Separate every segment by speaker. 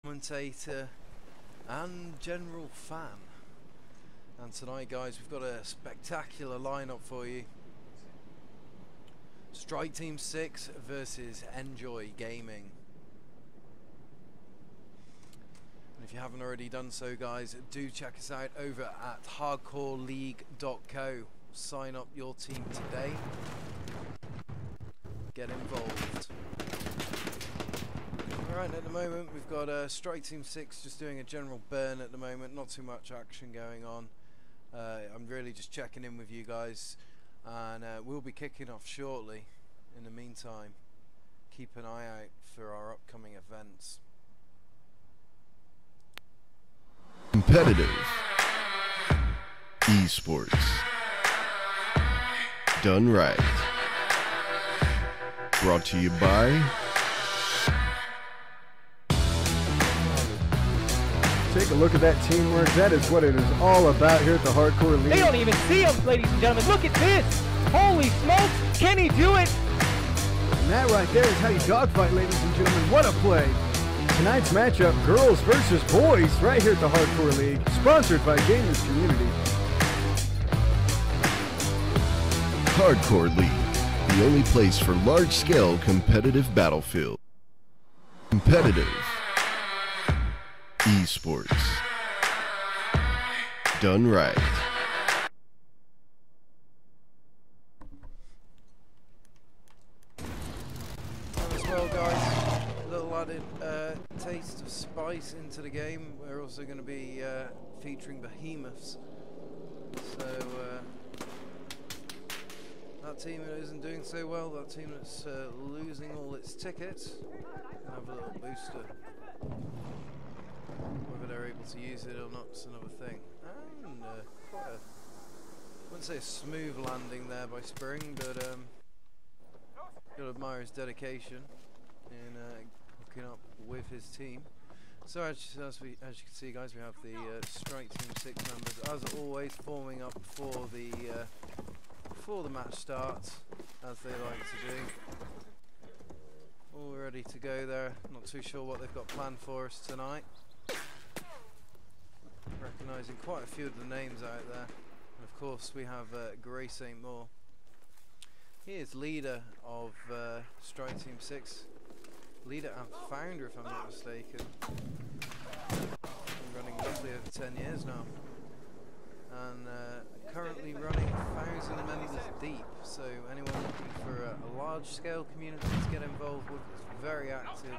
Speaker 1: Commentator and general fan. And tonight, guys, we've got a spectacular lineup for you. Strike Team 6 versus ENJOI Gaming. And if you haven't already done so, guys, do check us out over at hardcoreleague.co. Sign up your team today. Get involved. Alright, at the moment we've got Strike Team 6 just doing a general burn at the moment, not too much action going on. I'm really just checking in with you guys, and we'll be kicking off shortly. In the meantime, keep an eye out for our upcoming events.
Speaker 2: Competitive esports done right. Brought to you by
Speaker 3: Take a look at that teamwork. That is what it is all about here at the Hardcore League.
Speaker 4: They don't even see him, ladies and gentlemen. Look at this. Holy smokes. Can he do it?
Speaker 3: And that right there is how you dogfight, ladies and gentlemen. What a play. Tonight's matchup, girls versus boys, right here at the Hardcore League. Sponsored by Gamers Community.
Speaker 2: Hardcore League, the only place for large-scale competitive battlefield. Competitive esports done right.
Speaker 1: As well, guys, a little added taste of spice into the game. We're also going to be featuring behemoths. So that team that isn't doing so well, that team that's losing all its tickets, can have a little booster. Whether they're able to use it or not is another thing. And quite a, I wouldn't say a smooth landing there by Spring, but gotta admire his dedication in hooking up with his team. So as you can see, guys, we have the Strike Team 6 members, as always, forming up for the match starts, as they like to do. All ready to go there. Not too sure what they've got planned for us tonight. Recognising quite a few of the names out there. And of course we have Gray St. Maur. He is leader of Strike Team 6. Leader and founder, if I'm not mistaken. Been running roughly over 10 years now. And currently running 1,000 members deep. So anyone looking for a large scale community to get involved with is very active,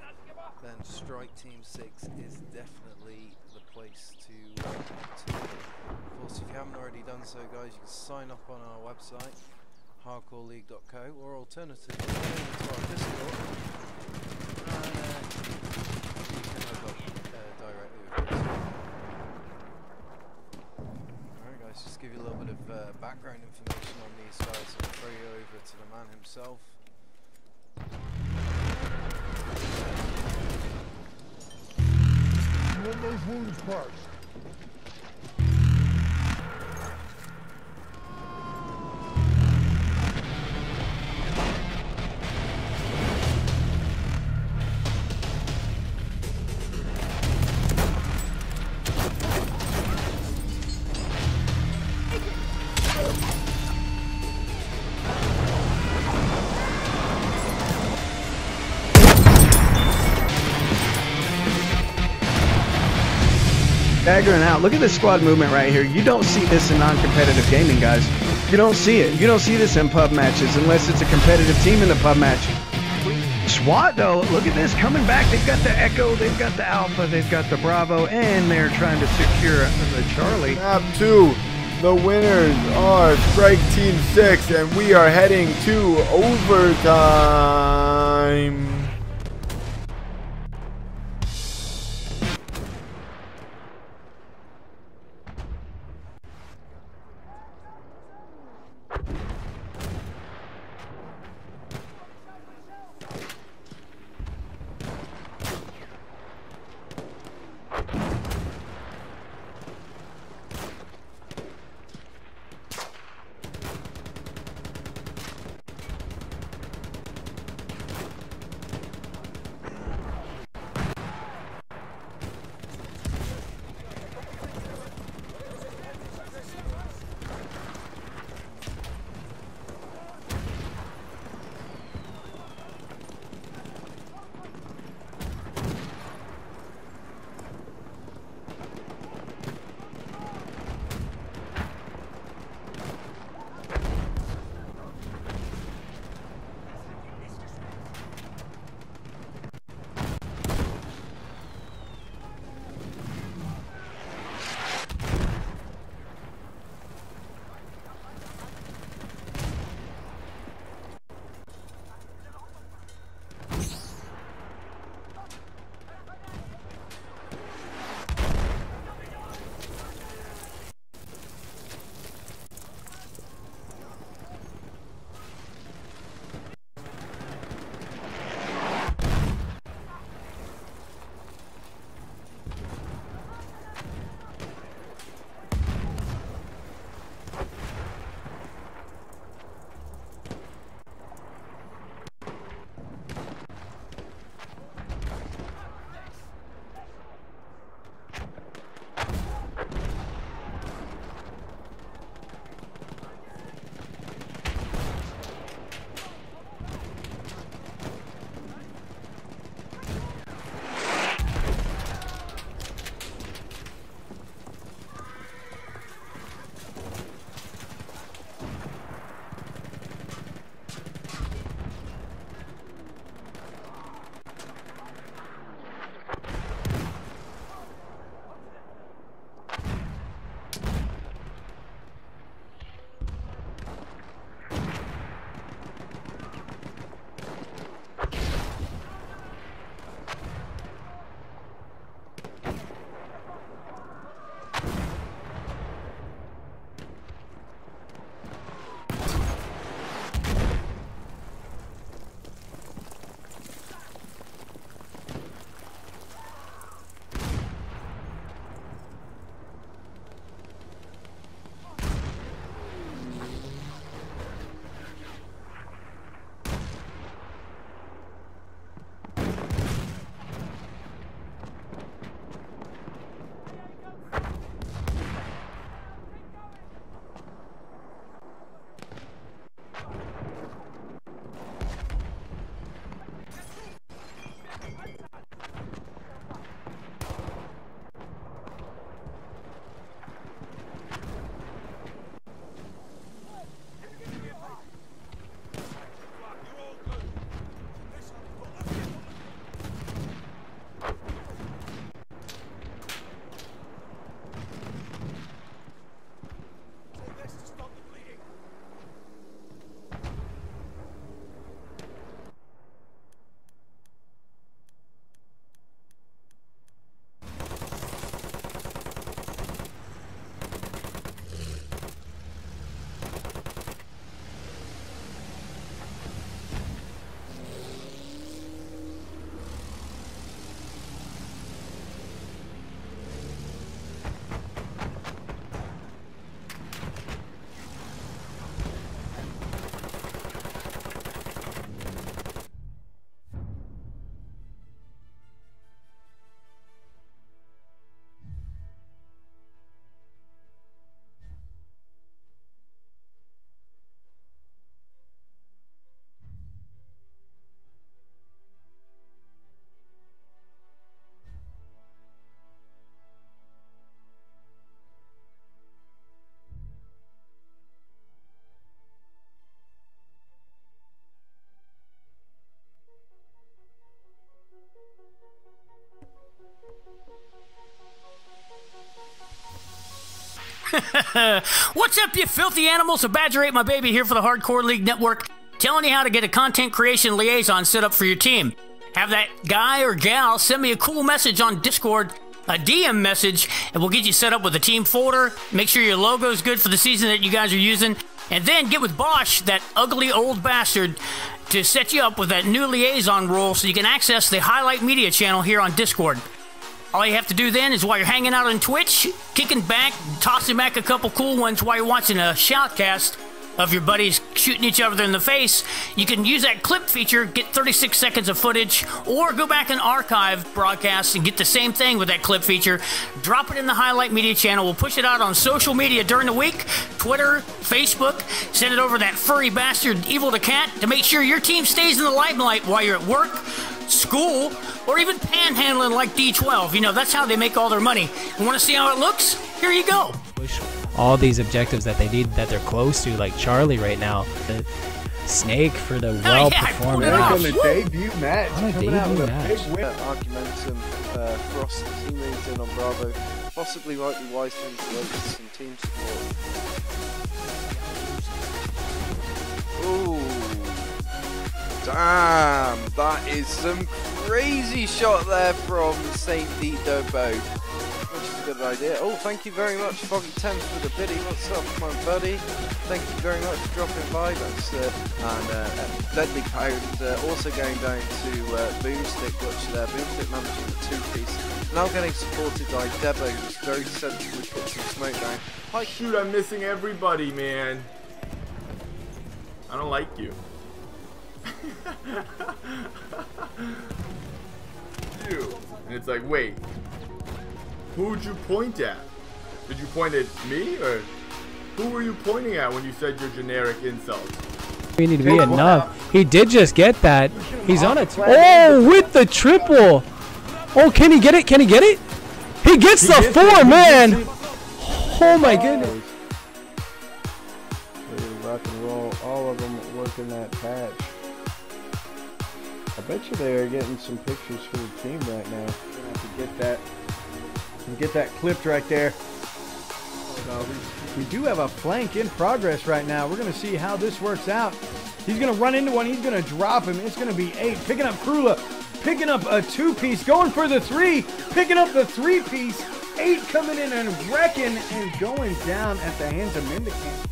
Speaker 1: then Strike Team 6 is definitely the place to of course, if you haven't already done so, guys, you can sign up on our website, hardcoreleague.co, or alternatively go to our Discord and you can hook up directly with us. Alright, guys, just give you a little bit of background information on these guys, and I'll throw you over to the man himself.
Speaker 5: When those wounds parts.
Speaker 3: Staggering out. Look at this squad movement right here. You don't see this in non-competitive gaming, guys. You don't see it. You don't see this in pub matches unless it's a competitive team in the pub match. SWAT, though, look at this. Coming back. They've got the Echo, they've got the Alpha, they've got the Bravo, and they're trying to secure the Charlie.
Speaker 5: Map 2. The winners are Strike Team 6, and we are heading to overtime.
Speaker 6: What's up, you filthy animals? A Badger ate my baby here for the Hardcore League Network, telling you how to get a content creation liaison set up for your team. Have that guy or gal send me a cool message on Discord, a DM message, and we'll get you set up with a team folder. Make sure your logo is good for the season that you guys are using, and then get with Bosch, that ugly old bastard, to set you up with that new liaison role so you can access the Highlight Media channel here on Discord. All you have to do then is, while you're hanging out on Twitch, kicking back, tossing back a couple cool ones while you're watching a shoutcast of your buddies shooting each other in the face, you can use that clip feature, get 36 seconds of footage, or go back and archive broadcasts and get the same thing with that clip feature. Drop it in the Highlight Media channel. We'll push it out on social media during the week, Twitter, Facebook. Send it over to that furry bastard Evil the Cat to make sure your team stays in the limelight while you're at work, school, or even panhandling like D12. You know, that's how they make all their money. You want to see how it looks? Here you go.
Speaker 7: All these objectives that they need, that they're close to, like Charlie right now. The Snake for the well-performed
Speaker 3: match. On the debut match.
Speaker 7: On a debut match.
Speaker 1: Argumentum, Frost teammates in on Bravo. Possibly might be wise to integrate some team support. Ooh. Damn, that is some crazy shot there from Saint Dobo. Which is a good idea. Oh, thank you very much, Foggy Thames, for the biddy. What's up, my buddy? Thank you very much for dropping by. That's Deadly Pound also going down to Boomstick. Watch there, Boomstick managing the two-piece. Now getting supported by Debo, who's very sensibly put some smoke down.
Speaker 5: Hi, shoot, I'm missing everybody, man. I don't like you. You. And it's like, wait. Who'd you point at? Did you point at me, or who were you pointing at when you said your generic insults?
Speaker 7: We need to be enough. He did just get that. He's on it. Oh, with the triple. Oh, can he get it? Can he get it? He gets the 4, man. Oh my goodness.
Speaker 3: Rock and roll. All of them working that patch. I bet you they are getting some pictures for the team right now. We're gonna have to get that. Get that clipped right there. We do have a flank in progress right now. We're going to see how this works out. He's going to run into one. He's going to drop him. It's going to be 8. Picking up Krula. Picking up a 2-piece. Going for the 3. Picking up the 3-piece. 8 coming in and wrecking and going down at the hands of Mendicant.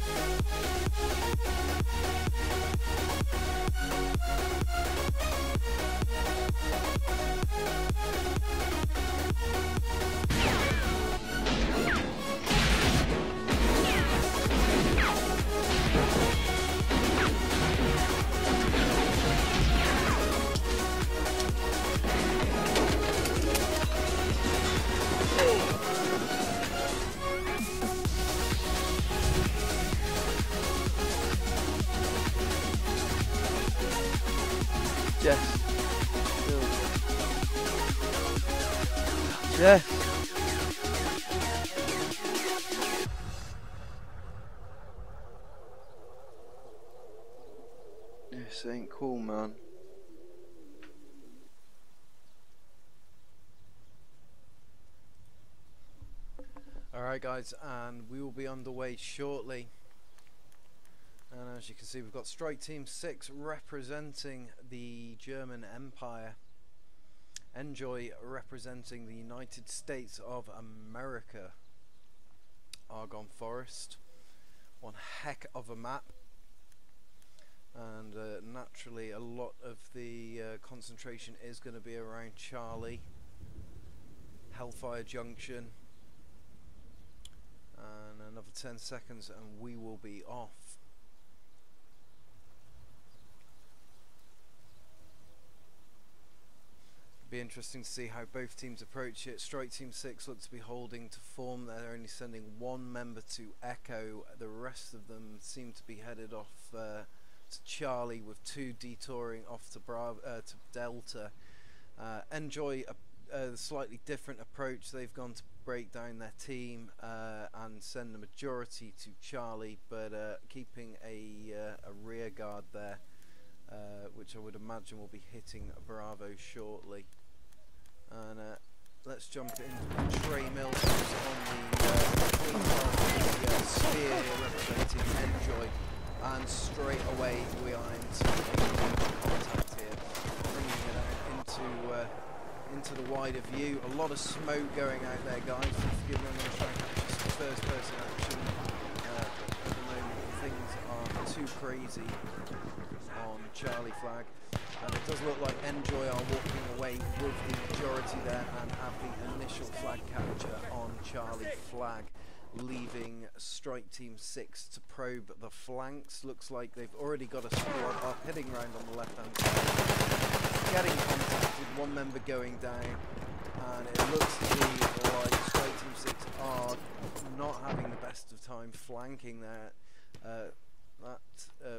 Speaker 1: Yes. Yes. This ain't cool, man. Alright guys, and we will be underway shortly. And as you can see, we've got Strike Team 6 representing the German Empire, ENJOI representing the United States of America. Argonne Forest, one heck of a map, and naturally a lot of the concentration is going to be around Charlie, Hellfire Junction, and another 10 seconds and we will be off. Be interesting to see how both teams approach it. Strike Team 6 looks to be holding to form. They're only sending one member to Echo. The rest of them seem to be headed off to Charlie, with 2 detouring off to Bravo, to Delta. ENJOI a slightly different approach. They've gone to break down their team and send the majority to Charlie, but keeping a rear guard there, which I would imagine will be hitting Bravo shortly. And let's jump into Trey Mills on the queen of the sphere here, representing ENJOI, and straight away we are into contact here, bringing it out into the wider view. A lot of smoke going out there, guys. Forgive me, I'm going to try and capture some first-person action. At the moment, things are too crazy on Charlie flag. And it does look like ENJOI are walking away with the majority there and have the initial flag capture on Charlie flag, leaving Strike Team 6 to probe the flanks. Looks like they've already got a squad up, heading round on the left-hand side, getting contacted, one member going down, and it looks to be like Strike Team 6 are not having the best of time flanking there. That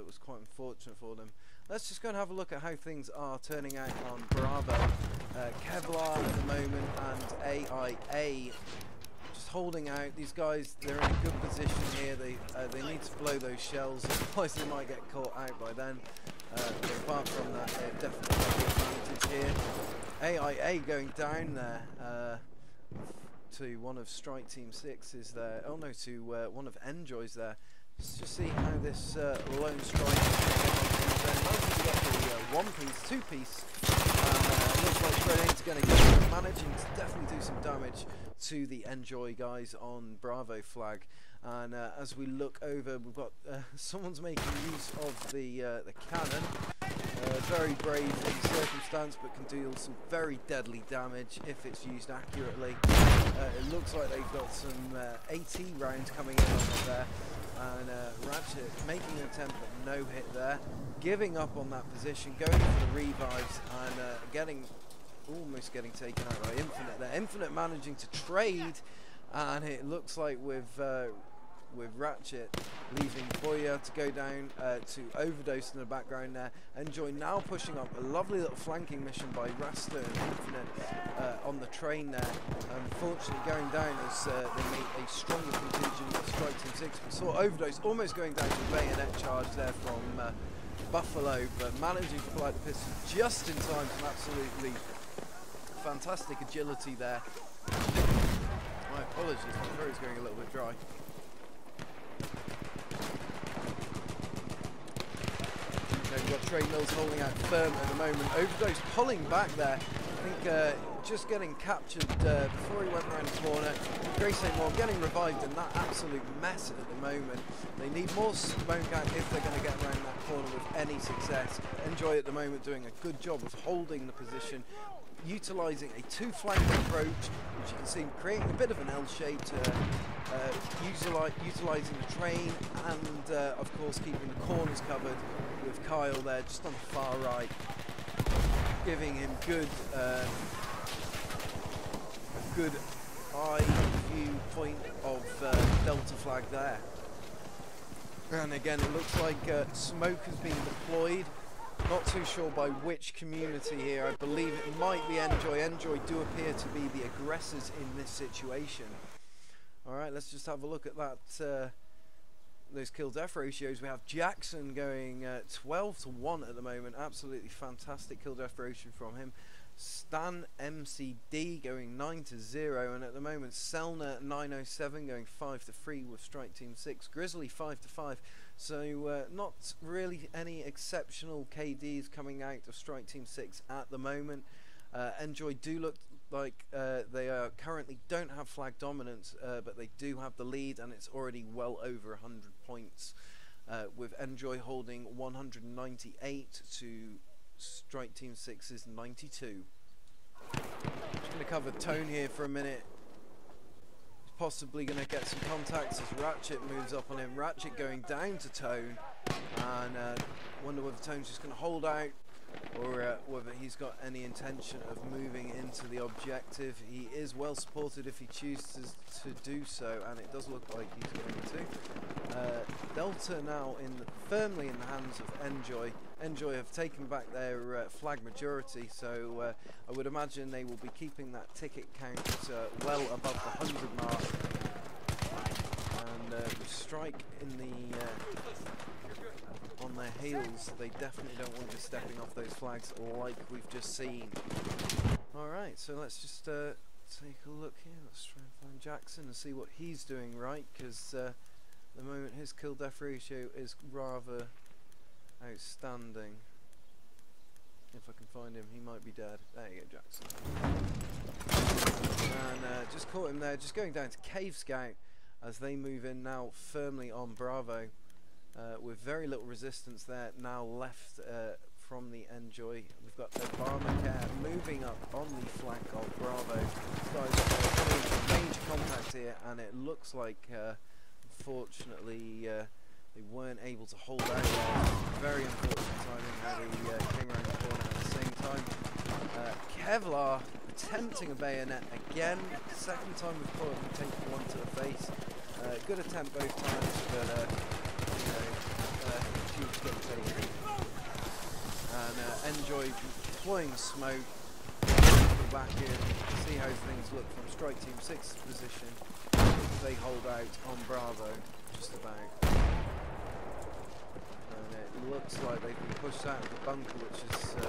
Speaker 1: was quite unfortunate for them. Let's just go and have a look at how things are turning out on Bravo. Kevlar at the moment and AIA just holding out. These guys, they're in a good position here. They need to blow those shells, otherwise they might get caught out by then. But apart from that, they're definitely got the advantage here. AIA going down there to one of Strike Team 6's there. Oh no, to one of ENJOI's there. Let's just see how this lone strike is get the one-piece, two-piece. Looks like Grenades going to get managing to definitely do some damage to the ENJOI guys on Bravo flag. And as we look over, we've got someone's making use of the cannon. Very brave in the circumstance, but can deal some very deadly damage if it's used accurately. It looks like they've got some AT rounds coming in on there. And Ratchet making an attempt but no hit there, giving up on that position, going for the revives and almost getting taken out by Infinite there. Infinite managing to trade, and it looks like with Ratchet leaving Boya to go down to Overdose in the background there. ENJOI now pushing up a lovely little flanking mission by Rasta and Infinite on the train there. Unfortunately going down as they make a stronger contingent of Strike Team 6. We saw Overdose almost going down to a bayonet charge there from Buffalo, but managing to pull out the pistol just in time. Some absolutely fantastic agility there. My apologies, my throat's going a little bit dry. We've got Trey Mills holding out firm at the moment. Overdose pulling back there. I think just getting captured before he went around the corner. Grace St. Moore getting revived in that absolute mess at the moment. They need more smoke out if they're going to get around that corner with any success. ENJOI at the moment doing a good job of holding the position, utilising a two-flank approach, which you can see creating a bit of an L-shaped, utilising the train and of course keeping the corners covered with Kyle there just on the far right, giving him good good eye view point of Delta flag there. And again it looks like smoke has been deployed. Not too sure by which community here. I believe it might be ENJOI. ENJOI do appear to be the aggressors in this situation. Alright, let's just have a look at that. Those kill-death ratios. We have Jackson going 12 to 1 at the moment. Absolutely fantastic kill-death ratio from him. Stan MCD going 9 to 0, and at the moment Selna 907 going 5 to 3 with Strike Team 6. Grizzly 5 to 5. So not really any exceptional KDs coming out of Strike Team 6 at the moment. ENJOI do look like they currently don't have flag dominance, but they do have the lead, and it's already well over 100 points, with ENJOI holding 198 to Strike Team 6's 92. Just going to cover Tone here for a minute. Possibly going to get some contacts as Ratchet moves up on him. Ratchet going down to Tone, and wonder whether Tone's just going to hold out or whether he's got any intention of moving into the objective. He is well supported if he chooses to do so, and it does look like he's going to. Delta now firmly in the hands of ENJOI. ENJOI have taken back their flag majority, so I would imagine they will be keeping that ticket count well above the 100 mark. And Strike in the on their heels. They definitely don't want to be stepping off those flags like we've just seen. Alright, so let's just take a look here. Let's try and find Jackson and see what he's doing right, because at the moment his kill death ratio is rather outstanding. If I can find him, he might be dead. There you go, Jackson. And just caught him there, just going down to Cave Scout as they move in now firmly on Bravo, with very little resistance there now left from the ENJOI. We've got Obamacare moving up on the flank of Bravo. Guys, major contact here, and it looks like, unfortunately, they weren't able to hold out there. Very unfortunate timing how they came around the corner at the same time. Kevlar attempting a bayonet again. Second time we've caught him taking one to the face. Good attempt both times, but huge get taken. And ENJOI deploying smoke. Go back in, see how things look from Strike Team 6's position. They hold out on Bravo, just about. And it looks like they've been pushed out of the bunker, which is the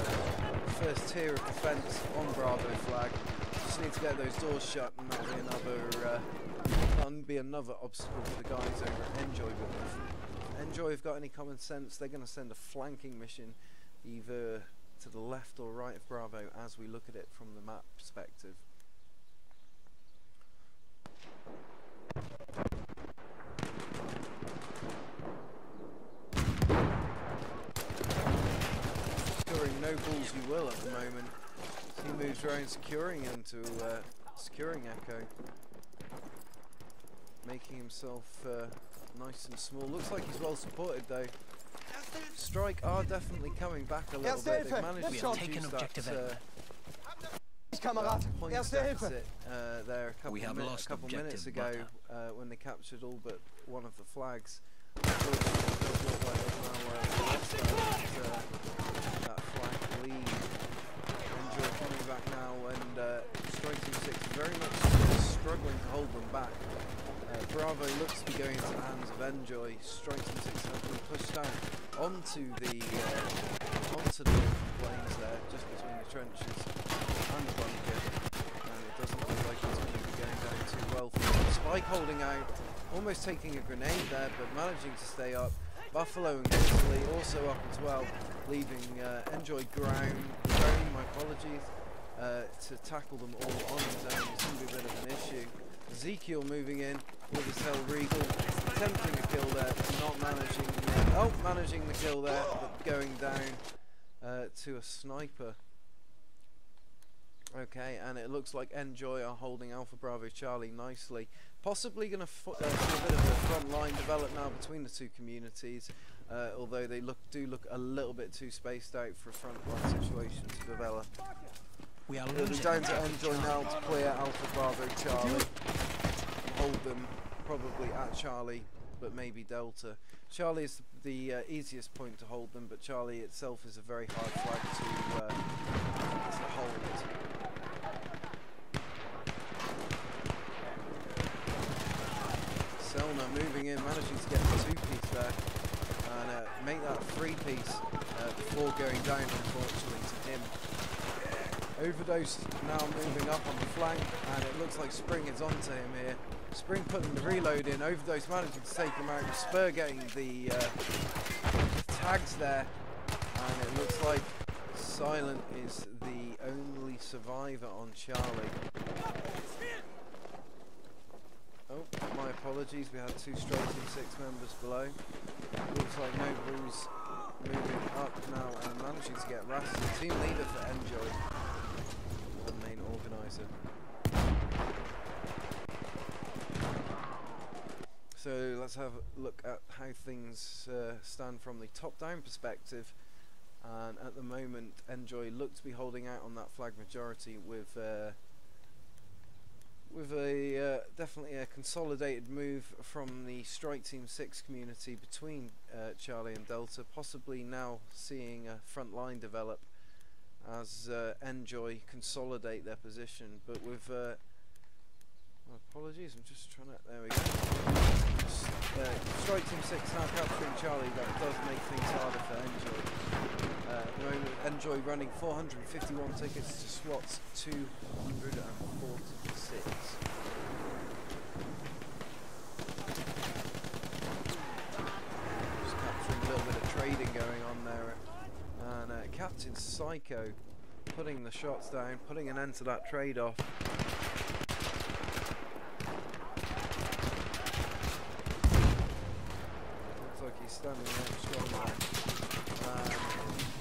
Speaker 1: first tier of defence on Bravo flag. Just need to get those doors shut, and that'll be another obstacle for the guys over at ENJOI. But if ENJOI have got any common sense, they're going to send a flanking mission either to the left or right of Bravo as we look at it from the map perspective. Securing no balls you will at the moment. He moves around securing into securing Echo, making himself nice and small. Looks like he's well supported though. Strike are definitely coming back a little bit. They've managed to reduce that point deficit there a couple minutes ago when they captured all but one of the flags. That flag lead. ENJOI coming back now, and Strike Team 6 very much struggling to hold them back. Bravo looks to be going into the hands of ENJOI. Strike Team 6 have been pushed down onto the plains there, just between the trenches and the bunker, and it doesn't look like it's going to be going down too well for them. Spike holding out, almost taking a grenade there, but managing to stay up. Buffalo and Grizzly also up as well, leaving ENJOI ground, my apologies, to tackle them all on his own. It's going to be a bit of an issue. Ezekiel moving in with his Hell Regal, attempting a kill there, not managing, managing the kill there, but going down to a sniper. Okay, and it looks like ENJOI are holding Alpha Bravo Charlie nicely. Possibly going to see a bit of a front line develop now between the two communities, although they do look a little bit too spaced out for a front line situation to develop. We are down to ENJOI now to clear Alpha Bravo Charlie. Hold them probably at Charlie, but maybe Delta. Charlie is the easiest point to hold them, but Charlie itself is a very hard flag to hold. Selma moving in, managing to get the 2-piece there, and make that 3-piece before going down, unfortunately, to him. Overdose now moving up on the flank, and it looks like Spring is onto him here. Spring putting the reload in, Overdose managing to take him out, Spur getting the tags there, and it looks like Silent is the only survivor on Charlie. Oh, my apologies, we had 2 Strike Team 6 members below. Looks like Noble's moving up now and managing to get Rasty, team leader for ENJOI, the main organiser. So let's have a look at how things stand from the top-down perspective. And at the moment, ENJOI look to be holding out on that flag majority with a definitely a consolidated move from the Strike Team 6 community between Charlie and Delta, possibly now seeing a front line develop as ENJOI consolidate their position, but with apologies, I'm just trying to, there we go. Strike Team 6 now capturing Charlie, that does make things harder for ENJOI. At the moment, ENJOI running 451 tickets to SWAT's 246. Just capturing a little bit of trading going on there. And Captain Psycho putting the shots down, putting an end to that trade-off. Looks like he's standing out strong there.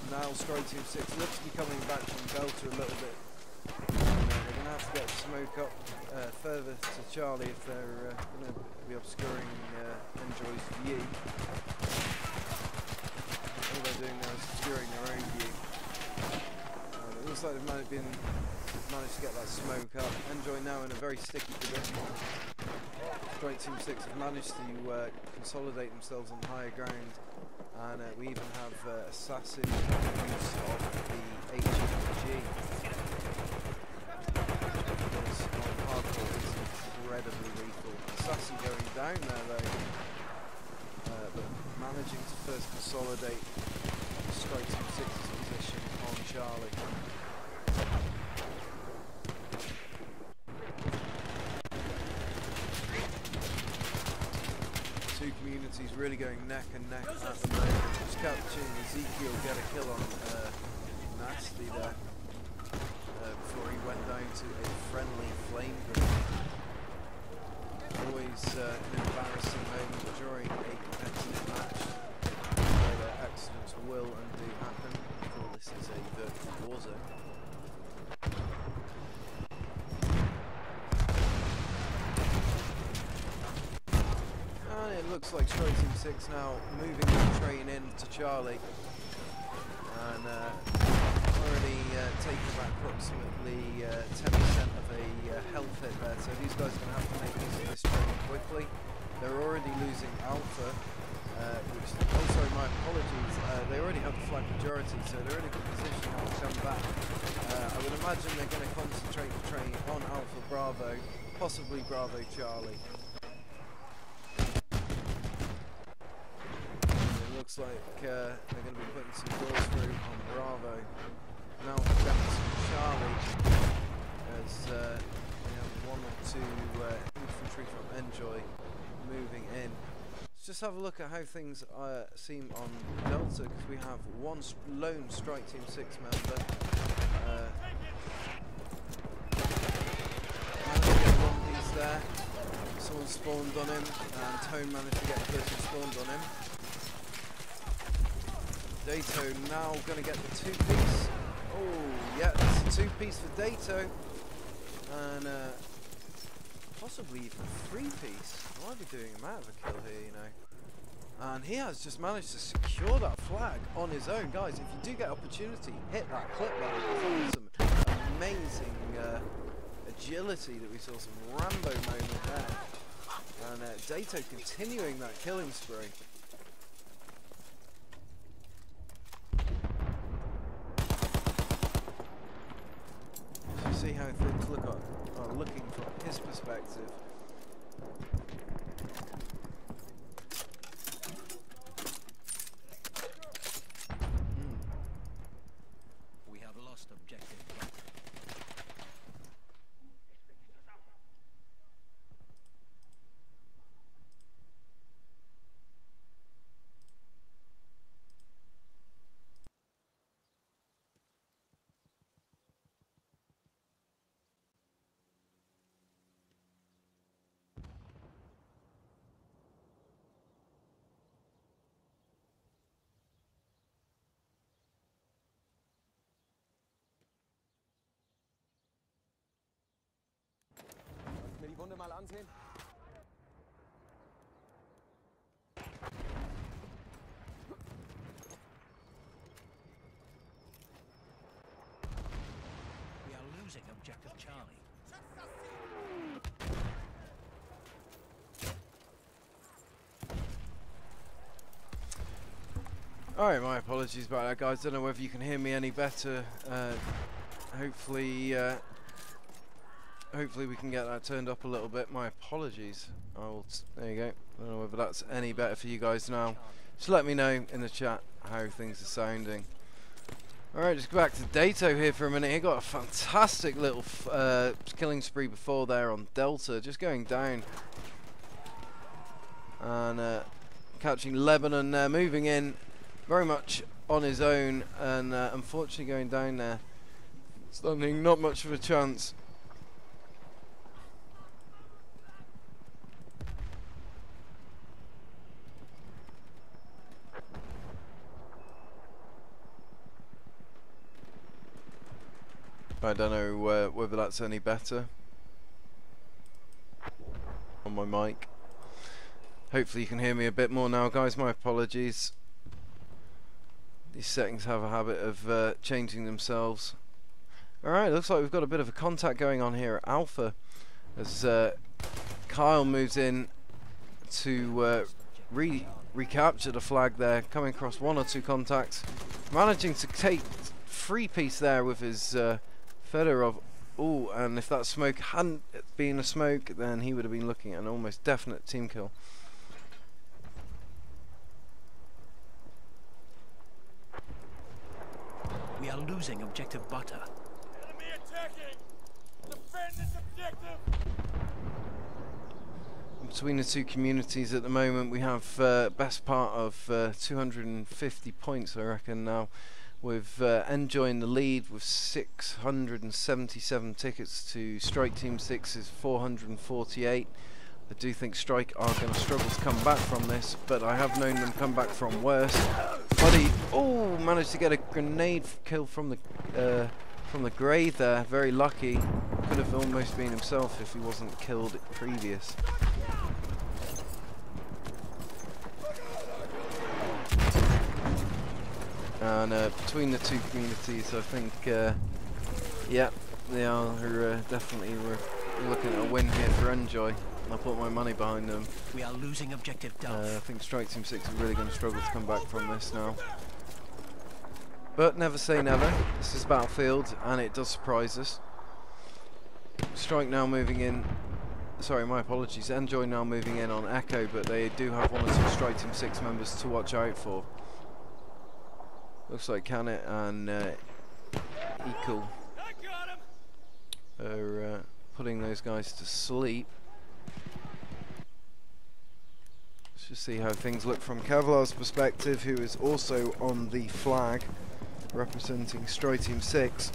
Speaker 1: Now Strike Team 6 looks to be coming back from Delta a little bit. They're going to have to get smoke up further to Charlie if they're going to be obscuring ENJOI's view. All they're doing now is obscuring their own view. It looks like they've managed to get that smoke up. ENJOI now in a very sticky position. Strike Team 6 have managed to consolidate themselves on higher ground. And we even have Assassin use of the HG. Because on hardcore is incredibly lethal. Assassin going down there though, but managing to first consolidate Strike Team 6's position on Charlie. Two communities really going neck and neck at the moment. Just catching Ezekiel get a kill on Nasty there before he went down to a friendly flame grenade. Always an embarrassing moment during a competitive match where accidents will and do happen. After all, this is a virtual war zone. It looks like Strike Team 6 now moving the train in to Charlie and already taking back approximately 10% of a health hit there, so these guys are going to have to make use of this train quickly. They're already losing Alpha, which, oh sorry, my apologies, they already have the flank majority, so they're in a good position now to come back. I would imagine they're going to concentrate the train on Alpha Bravo, possibly Bravo Charlie. Looks like they're going to be putting some doors through on Bravo. Now down to Charlie as we have one or two infantry from ENJOI moving in. Let's just have a look at how things seem on Delta, because we have one lone Strike Team 6 member. Managed to get one piece there. Someone spawned on him, and Tone managed to get a person spawned on him. Dato now going to get the 2-piece. Oh, yeah, it's a 2-piece for Dato. And possibly even a 3-piece. I might be doing him out of a kill here, you know. And he has just managed to secure that flag on his own. Guys, if you do get opportunity, hit that clip button. Some amazing agility that we saw, some Rambo moment there. And Dato continuing that killing spree. See how things are looking from his perspective.
Speaker 8: We have lost objective.
Speaker 9: Mir die Wunde mal ansehen.
Speaker 8: We are losing objective Charlie.
Speaker 1: Alright, my apologies about that, guys. Don't know whether you can hear me any better. Hopefully we can get that turned up a little bit. My apologies. There you go. I don't know whether that's any better for you guys now. Just let me know in the chat how things are sounding. Alright, just go back to Dato here for a minute. He got a fantastic little killing spree before there on Delta, just going down. And catching Lebanon there, moving in very much on his own, and unfortunately going down there. Standing not much of a chance. I don't know whether that's any better on my mic. Hopefully you can hear me a bit more now, guys. My apologies. These settings have a habit of changing themselves. Alright, looks like we've got a bit of a contact going on here at Alpha as Kyle moves in to recapture the flag there, coming across 1 or 2 contacts, managing to take 3-piece there with his Fedorov. Ooh, and if that smoke hadn't been a smoke, then he would have been looking at an almost definite team kill.
Speaker 8: We are losing objective butter.
Speaker 9: Enemy attacking! Defend this objective!
Speaker 1: Between the two communities at the moment, we have best part of 250 points, I reckon, now, with ENJOI in the lead with 677 tickets to Strike Team 6's 448. I do think Strike are going to struggle to come back from this, but I have known them come back from worse. Buddy, oh, managed to get a grenade kill from the grave there. Very lucky. Could have almost been himself if he wasn't killed previous. And between the two communities, I think, yeah, they are definitely looking at a win here for ENJOI. I'll put my money behind them.
Speaker 8: We are losing objective Duff.
Speaker 1: I think Strike Team 6 is really going to struggle to come back from this now. But never say never. This is Battlefield, and it does surprise us. Strike now moving in. Sorry, my apologies. ENJOI now moving in on Echo, but they do have 1 or 2 Strike Team 6 members to watch out for. Looks like Canet and Equal are putting those guys to sleep. Let's just see how things look from Kevlar's perspective, who is also on the flag representing Strike Team 6.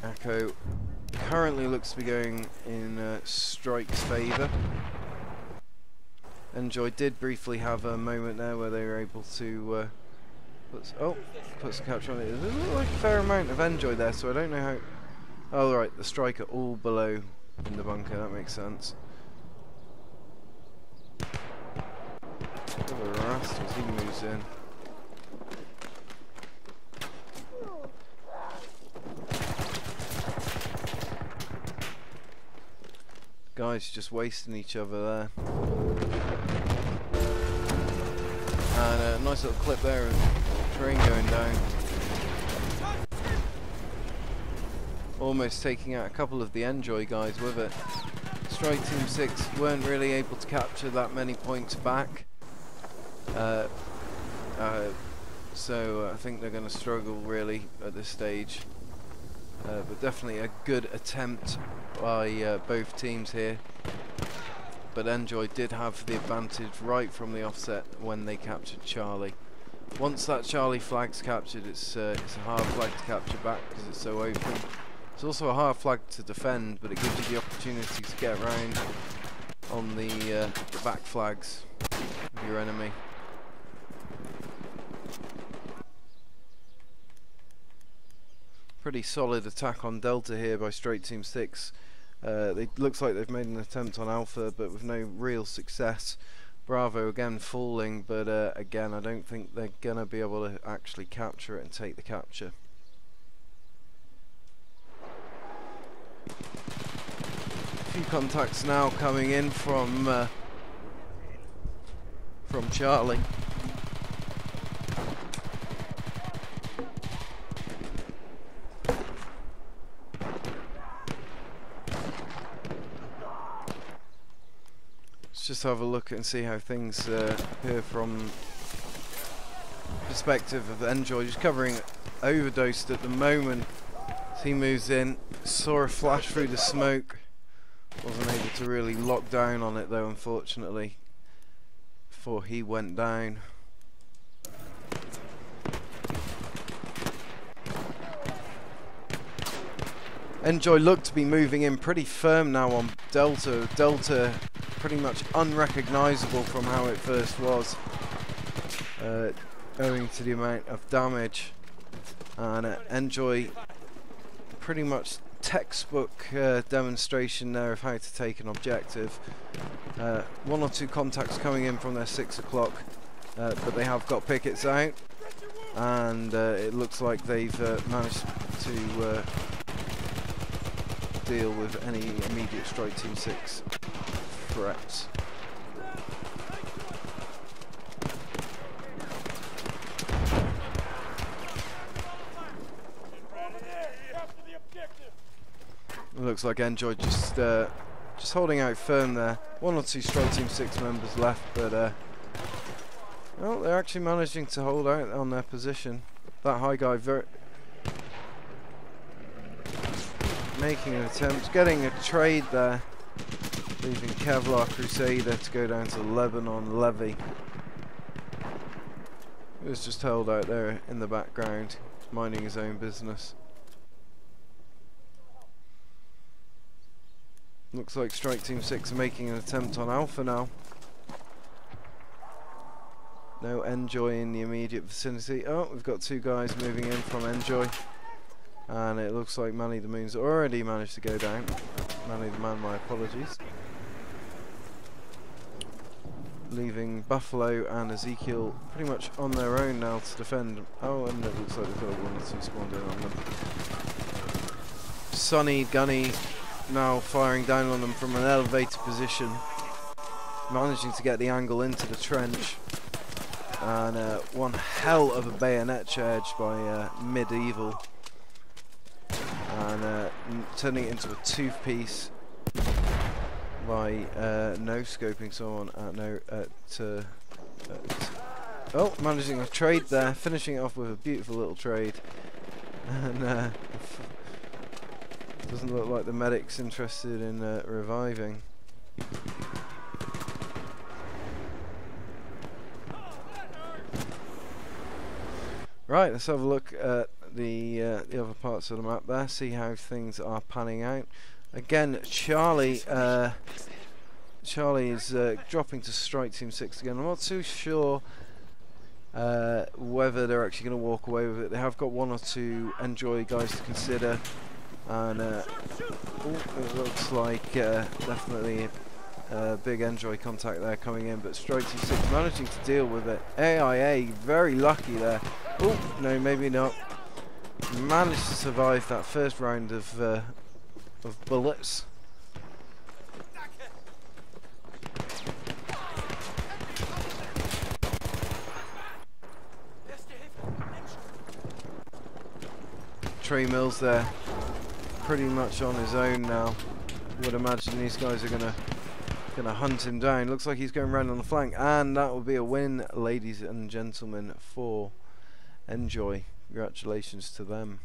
Speaker 1: Echo currently looks to be going in Strike's favour. ENJOI did briefly have a moment there where they were able to put some capture on it. There's like a fair amount of ENJOI there, so I don't know how. Oh right, the Strike are all below in the bunker. That makes sense. Look at the Rast as he moves in. Guys just wasting each other there. And a nice little clip there of train going down. Almost taking out a couple of the ENJOI guys with it. Strike Team 6 weren't really able to capture that many points back. So I think they're going to struggle really at this stage. But definitely a good attempt by both teams here. But ENJOI did have the advantage right from the offset when they captured Charlie. Once that Charlie flag's captured, it's a hard flag to capture back because it's so open. It's also a hard flag to defend, but it gives you the opportunity to get around on the back flags of your enemy. Pretty solid attack on Delta here by Strike Team 6. It looks like they've made an attempt on Alpha, but with no real success. Bravo again falling, but again I don't think they're gonna be able to actually capture it and take the capture. A few contacts now coming in from Charlie. just have a look and see how things appear from perspective of ENJOI. Just covering Overdosed at the moment. As he moves in, saw a flash through the smoke. Wasn't able to really lock down on it though, unfortunately, before he went down. ENJOI looked to be moving in pretty firm now on Delta. Delta pretty much unrecognisable from how it first was, owing to the amount of damage. And ENJOI pretty much textbook demonstration there of how to take an objective. 1 or 2 contacts coming in from their 6 o'clock, but they have got pickets out, and it looks like they've managed to deal with any immediate Strike Team 6 threats. It looks like ENJOI just holding out firm there. 1 or 2 Strike Team 6 members left, but well, they're actually managing to hold out on their position. That high guy making an attempt, getting a trade there, leaving Kevlar Crusader to go down to Lebanon Levy. He was just held out there in the background, minding his own business. Looks like Strike Team 6 are making an attempt on Alpha now. No ENJOI in the immediate vicinity. Oh, we've got 2 guys moving in from ENJOI. And it looks like Manny the Moon's already managed to go down. Manny the Man, my apologies. Leaving Buffalo and Ezekiel pretty much on their own now to defend. Oh, and it looks like they've got 1 or 2 spawned in on them. Sonny, Gunny now firing down on them from an elevated position. Managing to get the angle into the trench. And one hell of a bayonet charge by Medieval. And turning it into a tooth-piece by no-scoping someone oh, managing a trade there, finishing it off with a beautiful little trade. And doesn't look like the medic's interested in reviving. Right, let's have a look at the other parts of the map there, see how things are panning out. Again, Charlie is dropping to Strike Team 6 again. I'm not too sure whether they're actually going to walk away with it. They have got 1 or 2 ENJOI guys to consider, and it looks like definitely a big ENJOI contact there coming in, but Strike Team 6 managing to deal with it. AIA very lucky there. Oh, no, maybe not. Managed to survive that first round of bullets. Trey Mills there, pretty much on his own now. Would imagine these guys are gonna hunt him down. Looks like he's going round on the flank, and that will be a win, ladies and gentlemen, for ENJOI. Congratulations to them.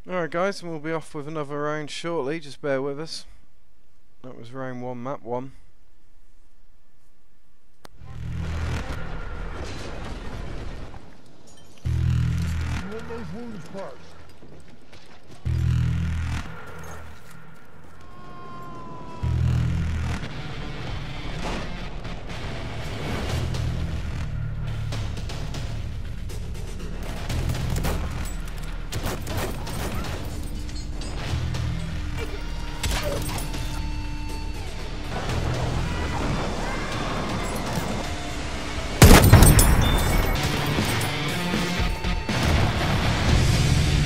Speaker 1: Alright guys, and we'll be off with another round shortly, just bear with us. That was round 1, map 1.
Speaker 9: Those wounds first.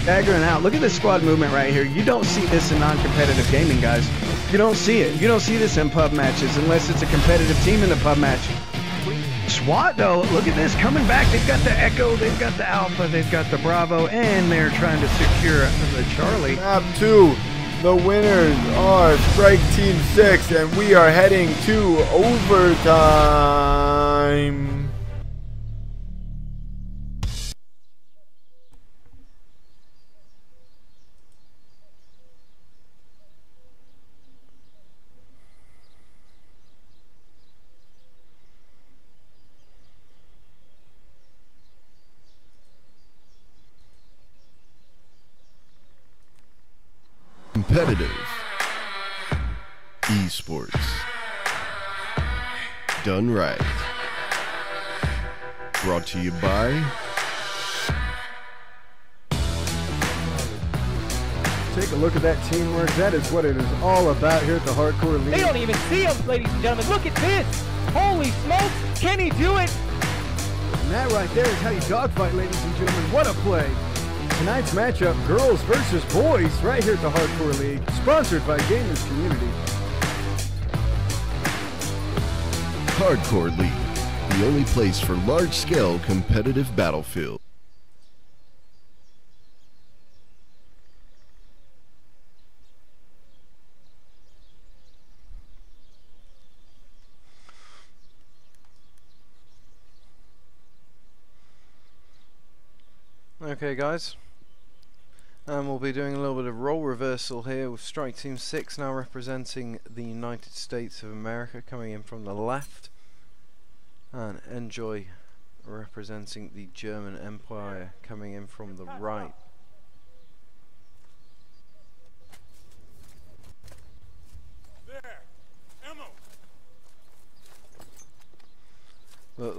Speaker 3: Staggering out. Look at this squad movement right here. You don't see this in non-competitive gaming, guys. You don't see it. You don't see this in pub matches unless it's a competitive team in the pub match. SWAT, though, look at this. Coming back. They've got the Echo, they've got the Alpha, they've got the Bravo, and they're trying to secure the Charlie.
Speaker 5: Map 2. The winners are Strike Team 6, and we are heading to overtime.
Speaker 2: Competitive esports done right. Brought to you by
Speaker 10: Take a look at that teamwork. That is what it is all about here at the Hardcore League.
Speaker 4: They don't even see him, ladies and gentlemen. Look at this. Holy smokes. Can he do it?
Speaker 10: And that right there is how you dogfight, ladies and gentlemen. What a play. Tonight's matchup, girls versus boys, right here at the Hardcore League, sponsored by Gamers Community.
Speaker 2: Hardcore League, the only place for large-scale competitive battlefield.
Speaker 1: Okay, guys. And we'll be doing a little bit of role reversal here with Strike Team 6 now representing the United States of America coming in from the left, and ENJOI representing the German Empire coming in from the right.
Speaker 9: There. Ammo.
Speaker 1: Look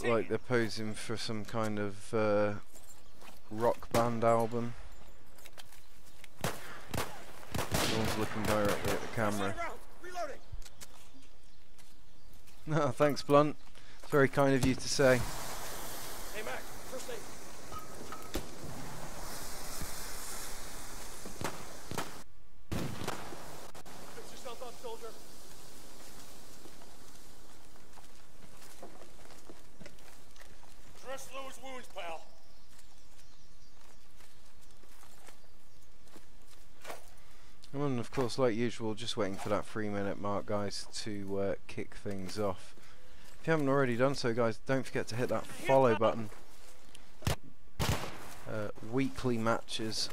Speaker 1: like they're posing for some kind of rock band album. Someone's looking directly at the camera. No, thanks, Blunt. It's very kind of you to say.
Speaker 9: Hey, Mac. First aid. Fix yourself up, soldier. Dress Lou's wounds, pal.
Speaker 1: And of course, like usual, just waiting for that 3-minute mark, guys, to kick things off. If you haven't already done so, guys, don't forget to hit that follow button. Weekly matches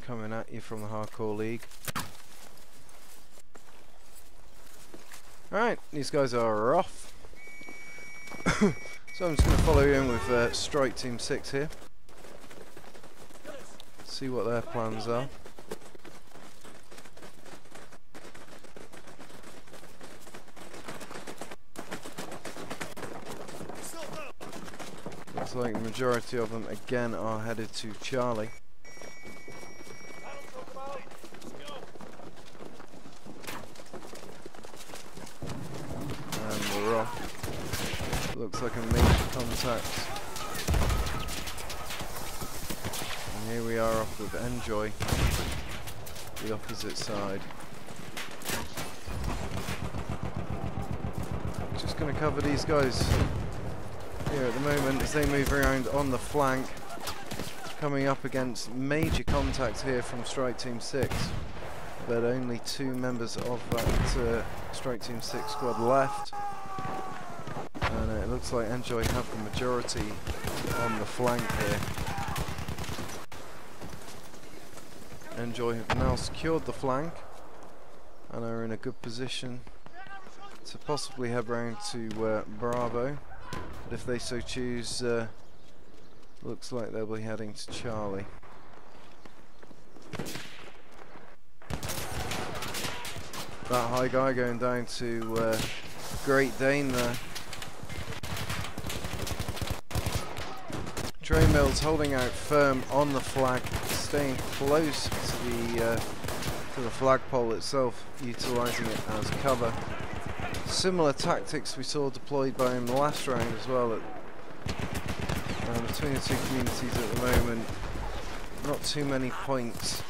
Speaker 1: coming at you from the Hardcore League. Alright, these guys are off. So I'm just going to follow you in with Strike Team 6 here. See what their plans are. Looks like the majority of them again are headed to Charlie. And we're off. Looks like a major contact. And here we are off with ENJOI, the opposite side. Just going to cover these guys here at the moment as they move around on the flank, coming up against major contact here from Strike Team 6, but only 2 members of that Strike Team 6 squad left, and it looks like ENJOI have the majority on the flank here. ENJOI have now secured the flank and are in a good position to possibly head round to Bravo. But if they so choose, looks like they'll be heading to Charlie. That high guy going down to Great Dane there. Train Mills holding out firm on the flag, staying close to the flagpole itself, utilising it as cover. Similar tactics we saw deployed by him last round as well. Between the two communities at the moment, not too many points,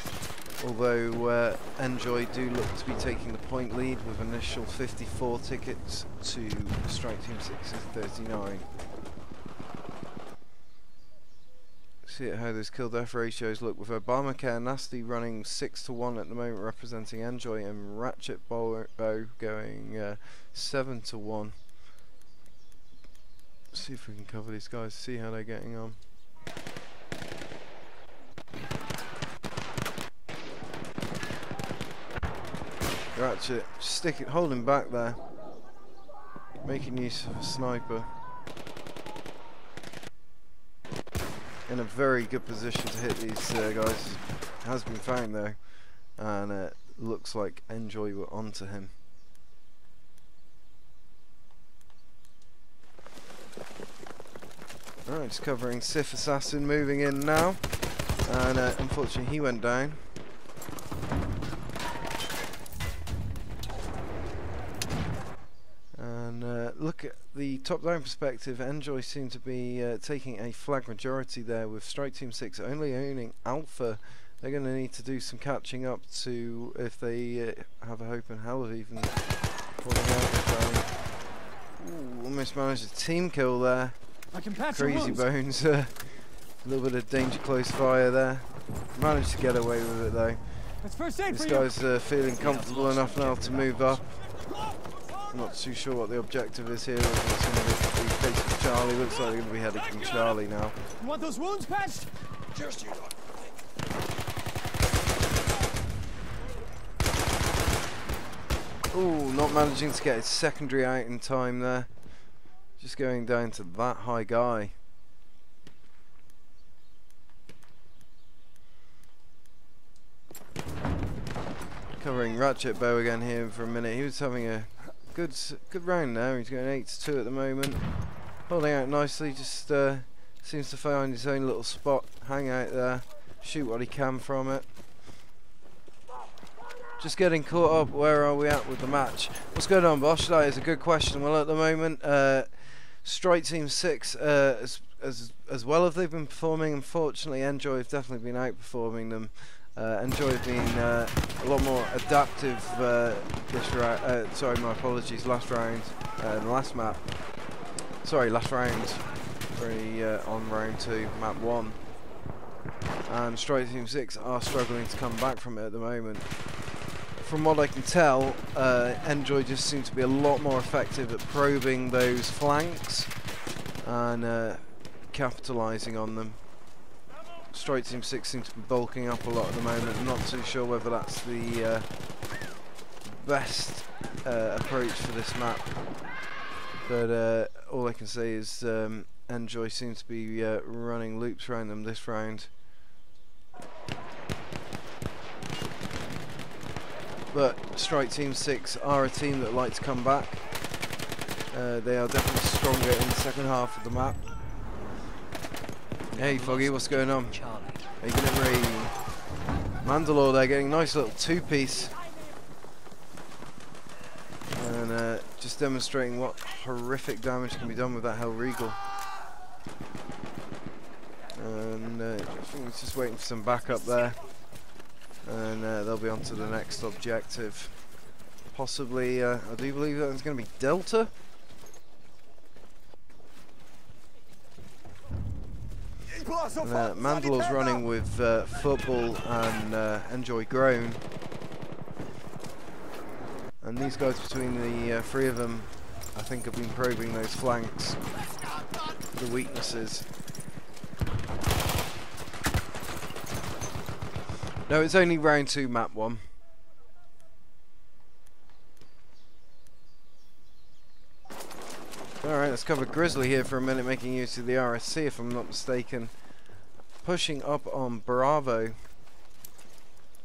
Speaker 1: although ENJOI do look to be taking the point lead with initial 54 tickets to Strike Team 6's 39. See how those kill-death ratios look, with Obamacare Nasty running 6-1 at the moment, representing ENJOI, and Ratchet Bow going 7-1. See if we can cover these guys, see how they're getting on. Ratchet holding back there, making use of a sniper. In a very good position to hit these guys. Has been found though, and looks like ENJOI were onto him. Alright, just covering Sith Assassin moving in now, and unfortunately he went down. Look at the top-down perspective. ENJOI seem to be taking a flag majority there, with Strike Team 6 only owning Alpha. They're going to need to do some catching up to if they have a hope in hell of even pulling out. Ooh, almost managed a team kill there. Crazy Bones, a little bit of danger close fire there. Managed to get away with it though. This guy's feeling comfortable enough now to move up. Not too sure what the objective is here. It's going to be facing Charlie. Looks like they're going to be heading from Charlie now.
Speaker 9: You want those wounds patched? Just you.
Speaker 1: Ooh, not managing to get his secondary out in time there. Just going down to that high guy. Covering Ratchet Bow again here for a minute. He was having a good round now. He's going 8-2 at the moment, holding out nicely. Just seems to find his own little spot, hang out there, shoot what he can from it. Just getting caught up. Where are we at with the match? What's going on, Bosch? That is a good question. Well, at the moment, Strike Team 6, as well as they've been performing, unfortunately ENJOI have definitely been outperforming them. ENJOI have been a lot more adaptive this round. Sorry, my apologies. Last round, last map. Sorry, last round. On round 2, map 1. And Strike Team 6 are struggling to come back from it at the moment. From what I can tell, ENJOI just seems to be a lot more effective at probing those flanks and capitalising on them. Strike Team 6 seems to be bulking up a lot at the moment. I'm not too sure whether that's the best approach for this map, but all I can say is ENJOI seems to be running loops around them this round. But Strike Team 6 are a team that like to come back. They are definitely stronger in the second half of the map. Hey Foggy, what's going on? Making it rain. Mandalore there getting a nice little two-piece. And just demonstrating what horrific damage can be done with that Hell Regal. And I think he's just waiting for some backup there. And they'll be on to the next objective. Possibly, I do believe that it's going to be Delta. Mandalore's running with Football and ENJOI Grown. And these guys, between the three of them, I think have been probing those flanks, the weaknesses. No, it's only round 2, map 1. Alright, let's cover Grizzly here for a minute, making use of the RSC if I'm not mistaken. Pushing up on Bravo.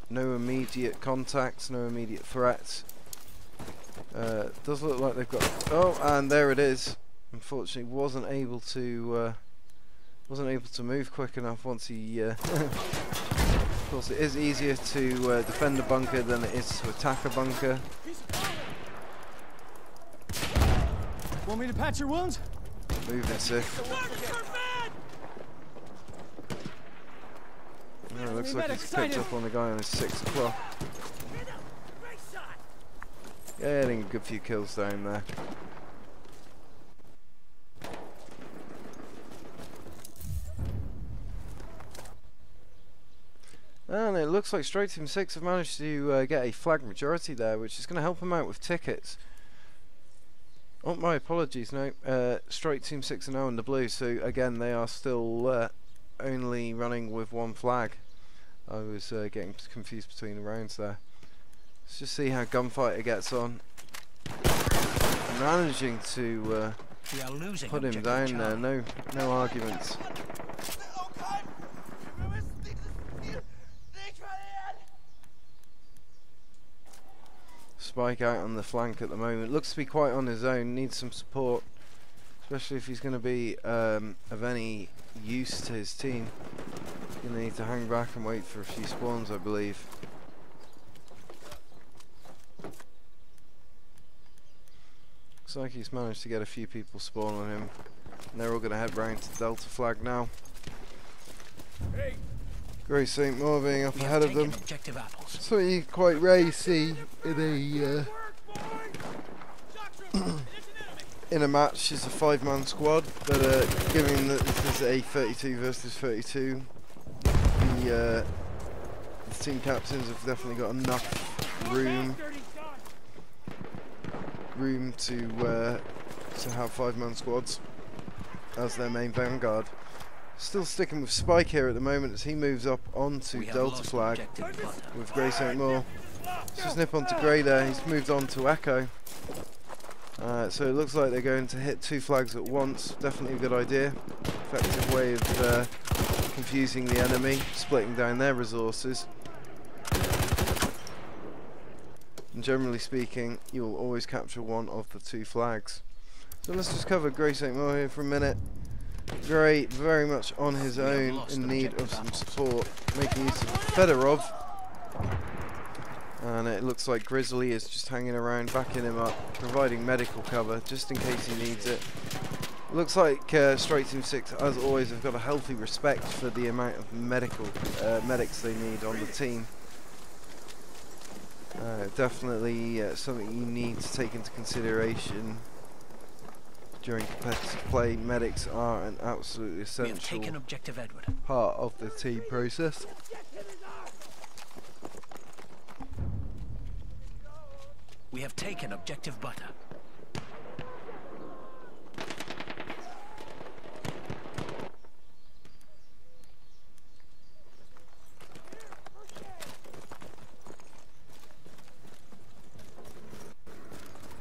Speaker 1: No immediate contacts, no immediate threats. Does look like they've got... Oh, and there it is. Unfortunately, wasn't able to move quick enough once he... Of course, it is easier to defend a bunker than it is to attack a bunker.
Speaker 9: Want me to patch your wounds?
Speaker 1: Moving sick. Oh, looks like he's picked up on the guy on his 6 o'clock. Getting a good few kills down there. And it looks like Straight Team 6 have managed to get a flag majority there, which is going to help them out with tickets. Oh, my apologies, no. Straight Team 6 are now in the blue, so again they are still only running with 1 flag. I was getting confused between the rounds there. Let's just see how Gunfighter gets on. Managing to put him down there, no arguments. Spike out on the flank at the moment. Looks to be quite on his own. Needs some support, especially if he's going to be of any use to his team. Going to need to hang back and wait for a few spawns, I believe. Looks like he's managed to get a few people spawn on him, and they're all going to head round to Delta flag now. Great St. Maur being up ahead of them. So you quite rarely see in a match is a 5-man squad, but given that this is a 32 versus 32, the team captains have definitely got enough room to have 5-man squads as their main Vanguard. Still sticking with Spike here at the moment as he moves up onto Delta flag with Grey St. Maur. Let's just nip onto Grey there. He's moved on to Echo. So it looks like they're going to hit 2 flags at once. Definitely a good idea. Effective way of confusing the enemy, splitting down their resources. And generally speaking, you'll always capture one of the 2 flags. So let's just cover Grey St. Maur here for a minute. Grey very much on his own, in need of some support, making use of Fedorov. And it looks like Grizzly is just hanging around, backing him up, providing medical cover just in case he needs it. Looks like Straight Team 6, as always, have got a healthy respect for the amount of medics they need on the team. Definitely something you need to take into consideration during competitive play. Medics are an absolutely essential part of the team process.
Speaker 8: We have taken objective butter.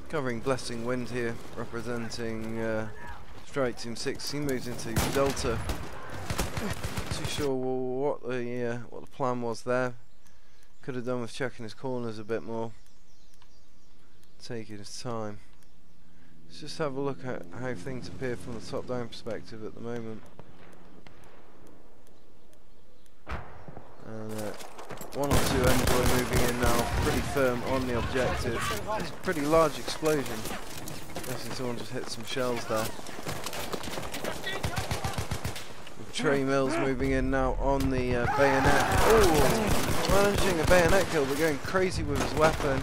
Speaker 1: Covering Blessing Wind here, representing Strike Team 6. He moves into Delta. Not too sure what the plan was there. Could have done with checking his corners a bit more, taking his time. Let's just have a look at how things appear from the top-down perspective at the moment. And 1 or 2 ENJOI moving in now, pretty firm on the objective. It's a pretty large explosion. Guessing someone just hit some shells there. With Trey Mills moving in now on the bayonet. Oh, managing a bayonet kill, but going crazy with his weapon.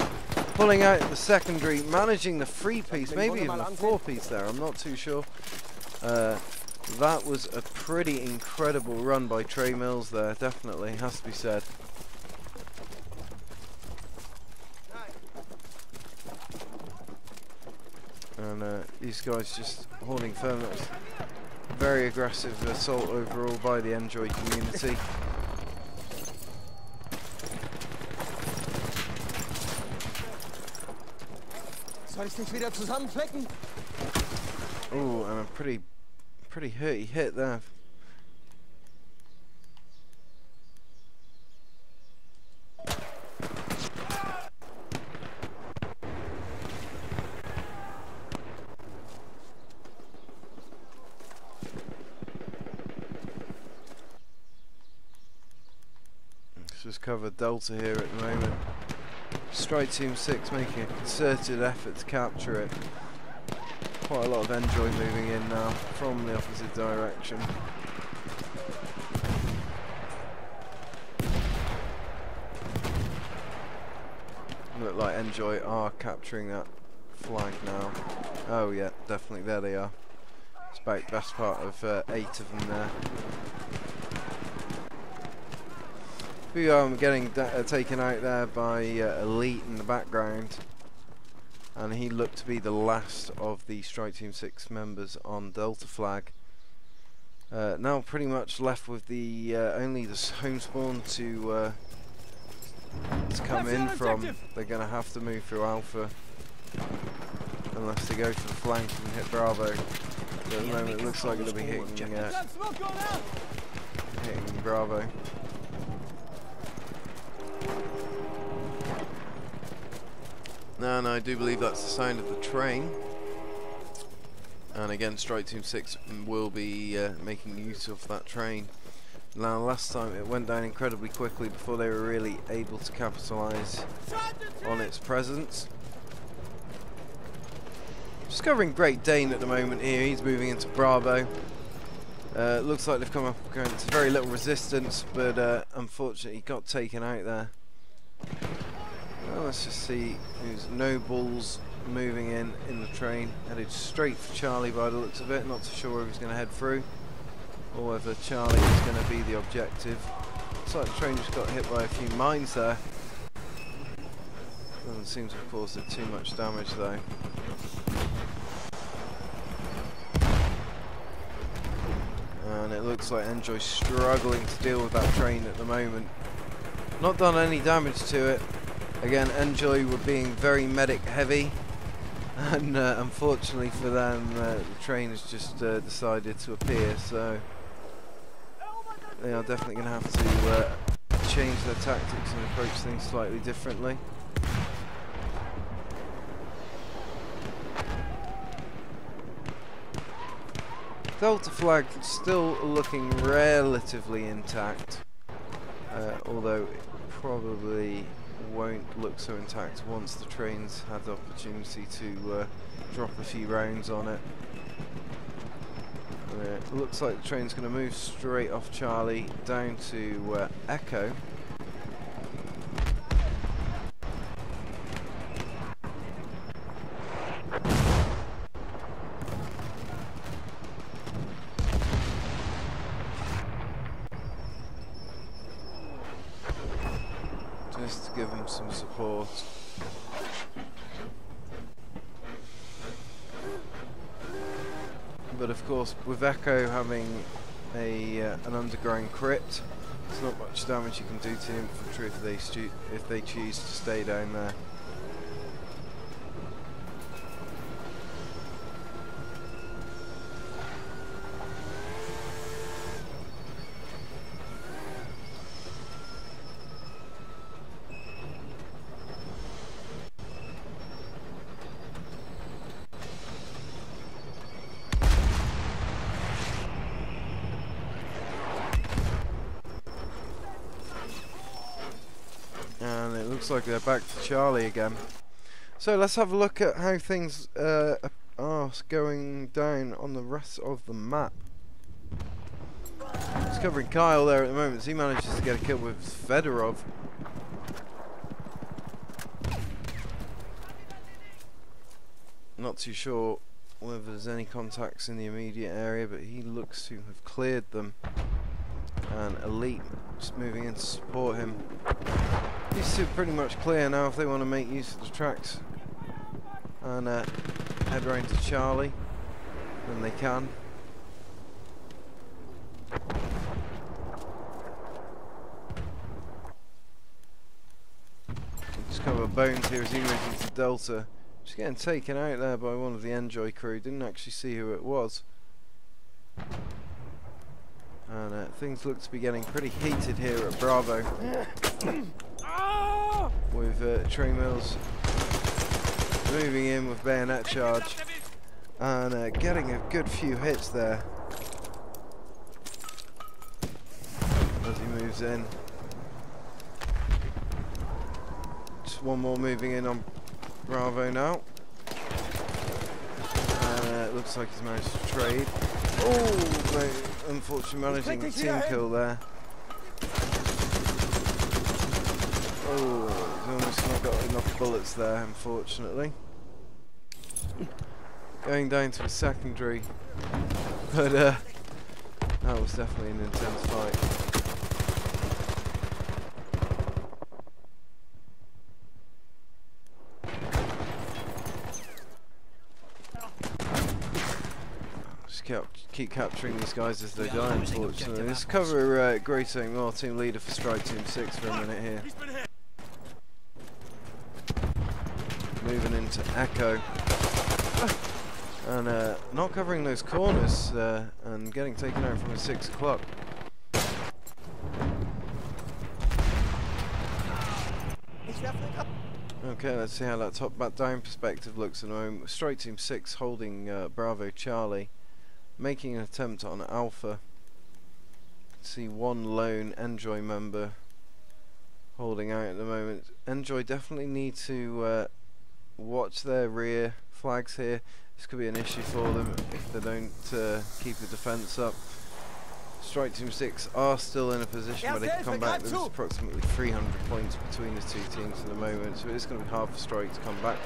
Speaker 1: Pulling out the secondary, managing the 3-piece, maybe even a 4-piece there, I'm not too sure. That was a pretty incredible run by Trey Mills there, definitely, has to be said. And these guys just holding firm. That was a very aggressive assault overall by the ENJOI community. Oh, and a pretty hurty hit there. Let's just cover Delta here at the moment. Strike Team 6 making a concerted effort to capture it. Quite a lot of ENJOI moving in now from the opposite direction. Look like ENJOI are capturing that flag now. Oh yeah, definitely, there they are. It's about best part of 8 of them there. We are getting taken out there by Elite in the background, and he looked to be the last of the Strike Team 6 members on Delta flag. Now pretty much left with the only the home spawn to come in from. They're going to have to move through Alpha unless they go for the flank and hit Bravo. But at the moment it looks like it'll be hitting Bravo. And I do believe that's the sound of the train. And again, Strike Team 6 will be making use of that train. Now, last time it went down incredibly quickly before they were really able to capitalise on its presence. Just covering Great Dane at the moment here. He's moving into Bravo. Looks like they've come up against very little resistance, but unfortunately got taken out there. Well, let's just see who's Nobles moving in the train, headed straight for Charlie by the looks of it. Not too sure where he's going to head through or whether Charlie is going to be the objective. Looks like the train just got hit by a few mines there. Doesn't seem to have caused it too much damage though. And it looks like ENJOI struggling to deal with that train at the moment. Not done any damage to it. Again, ENJOI were being very medic heavy, and unfortunately for them, the train has just decided to appear, so they are definitely going to have to change their tactics and approach things slightly differently. Delta flag still looking relatively intact, although it probably won't look so intact once the train's had the opportunity to drop a few rounds on it. It looks like the train's going to move straight off Charlie down to Echo. Just to give them some support. But of course, with Echo having an underground crypt, there's not much damage you can do to infantry if they choose to stay down there. And it looks like they're back to Charlie again. So let's have a look at how things are going down on the rest of the map. Just covering Kyle there at the moment as he manages to get a kill with Fedorov. Not too sure whether there's any contacts in the immediate area, but he looks to have cleared them. And Elite just moving in to support him. These two are pretty much clear now if they want to make use of the tracks and head round to Charlie, then they can. Just cover Bones here as he moves into Delta. Just getting taken out there by one of the ENJOI crew. Didn't actually see who it was. And things look to be getting pretty heated here at Bravo. With Trey Mills moving in with bayonet charge. And getting a good few hits there. As he moves in. Just one more moving in on Bravo now. It looks like he's managed to trade. Oh, no, unfortunately managing the team kill there. Oh, he's almost not got enough bullets there, unfortunately. Going down to a secondary. But that was definitely an intense fight. Keep capturing these guys as they die, unfortunately. Let's cover Grey Saint Moore, team leader for Strike Team 6 for a minute here. Moving into Echo. And not covering those corners and getting taken out from a 6 o'clock. Okay, let's see how that top back down perspective looks at the moment. Strike Team 6 holding Bravo Charlie. Making an attempt on Alpha. See one lone ENJOI member holding out at the moment. ENJOI definitely need to watch their rear flags here. This could be an issue for them if they don't keep the defense up. Strike Team 6 are still in a position where they can come back. There's approximately 300 points between the two teams at the moment, so it's going to be hard for Strike to come back.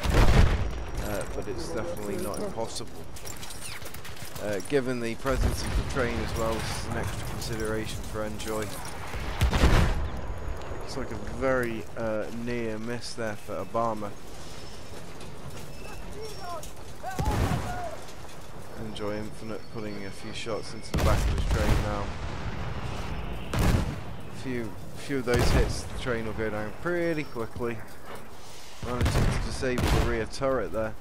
Speaker 1: But it's definitely not impossible. Given the presence of the train as well, this is an extra consideration for ENJOI. It's like a very near miss there for Obama. ENJOI Infinite putting a few shots into the back of his train now. A few of those hits, the train will go down pretty quickly. Managing to disable the rear turret there.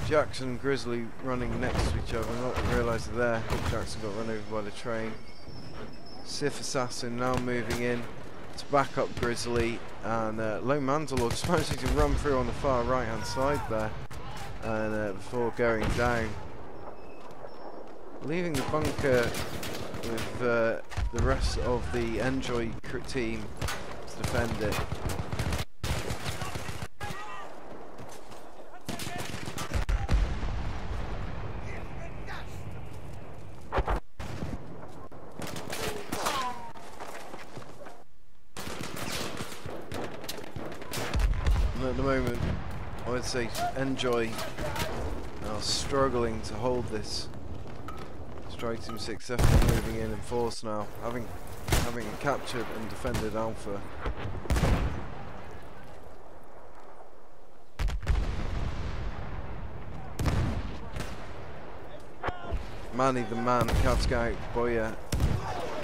Speaker 1: Jackson and Grizzly running next to each other, not realising there. Jackson got run over by the train. Sith Assassin now moving in to back up Grizzly, and Lone Mandalore just managing to run through on the far right hand side there, and before going down. Leaving the bunker with the rest of the ENJOI team to defend it. At the moment, I would say ENJOI are struggling to hold this. Strike Team 6 definitely moving in force now, having captured and defended Alpha. Manny the Man, Cav Scout, Boya,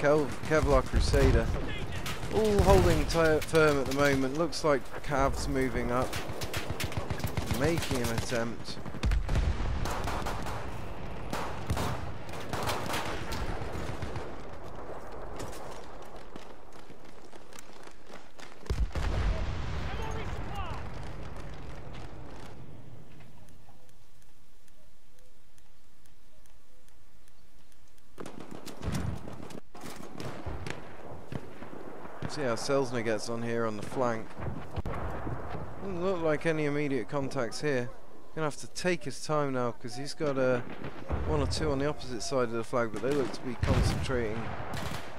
Speaker 1: Kevlar Crusader. All holding firm at the moment. Looks like Cav's moving up, making an attempt. See how Selzner gets on here on the flank. Doesn't look like any immediate contacts here. Gonna have to take his time now because he's got one or two on the opposite side of the flag, but they look to be concentrating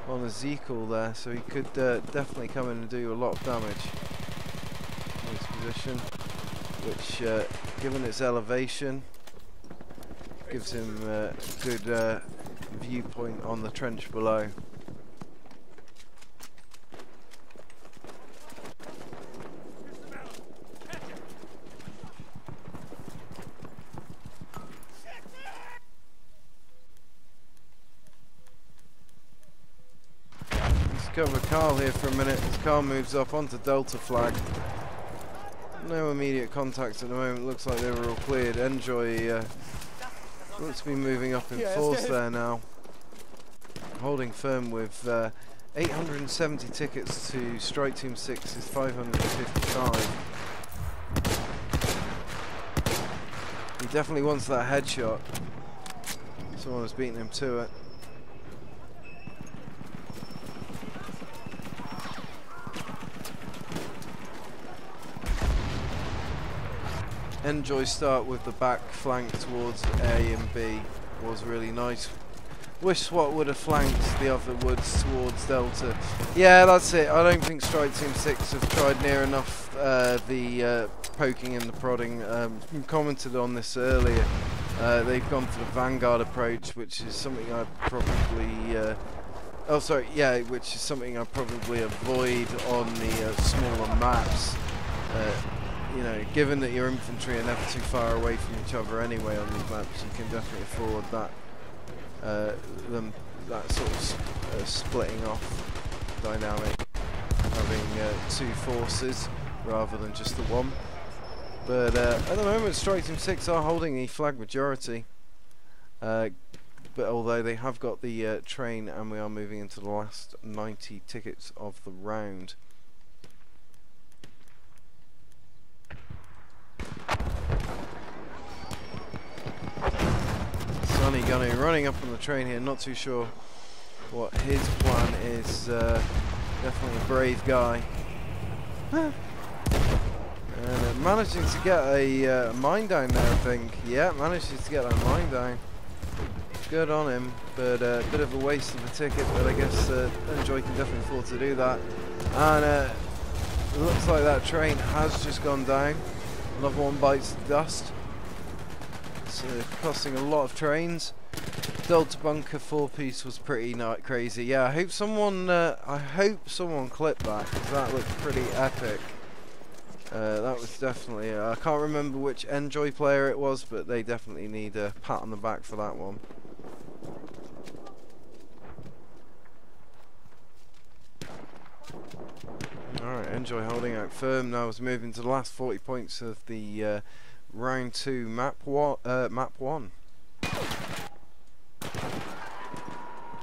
Speaker 1: on Ezekiel there, so he could definitely come in and do a lot of damage in this position, which given its elevation gives him a good viewpoint on the trench below. cover Carl here for a minute as Carl moves up onto Delta flag. No immediate contact at the moment. Looks like they were all cleared. ENJOI looks to be moving up in force there now. Holding firm with 870 tickets to Strike Team 6's 555. He definitely wants that headshot. Someone has beaten him to it. ENJOI start with the back flank towards A and B was really nice. Wish SWAT would have flanked the other woods towards Delta. Yeah, that's it. I don't think Strike Team 6 have tried near enough the poking and the prodding. Commented on this earlier. They've gone for the Vanguard approach, which is something I probably which is something I probably avoid on the smaller maps. You know, given that your infantry are never too far away from each other anyway on these maps, you can definitely afford that that sort of splitting off dynamic, having two forces rather than just the one. But at the moment, Strike Team 6 are holding the flag majority. But although they have got the train, and we are moving into the last 90 tickets of the round. Sonny Gunny running up on the train here, not too sure what his plan is. Definitely a brave guy. And managing to get a mine down there, I think. Yeah, manages to get that mine down. Good on him, but a bit of a waste of a ticket, but I guess ENJOI can definitely afford to do that. And it looks like that train has just gone down. Another one bites the dust. It's costing a lot of trains. Delta Bunker 4-piece was pretty crazy. Yeah, I hope someone clipped that, because that looked pretty epic. That was definitely, I can't remember which ENJOI player it was, but they definitely need a pat on the back for that one. Alright, ENJOI holding out firm now as moving to the last 40 points of the round 2 map 1. A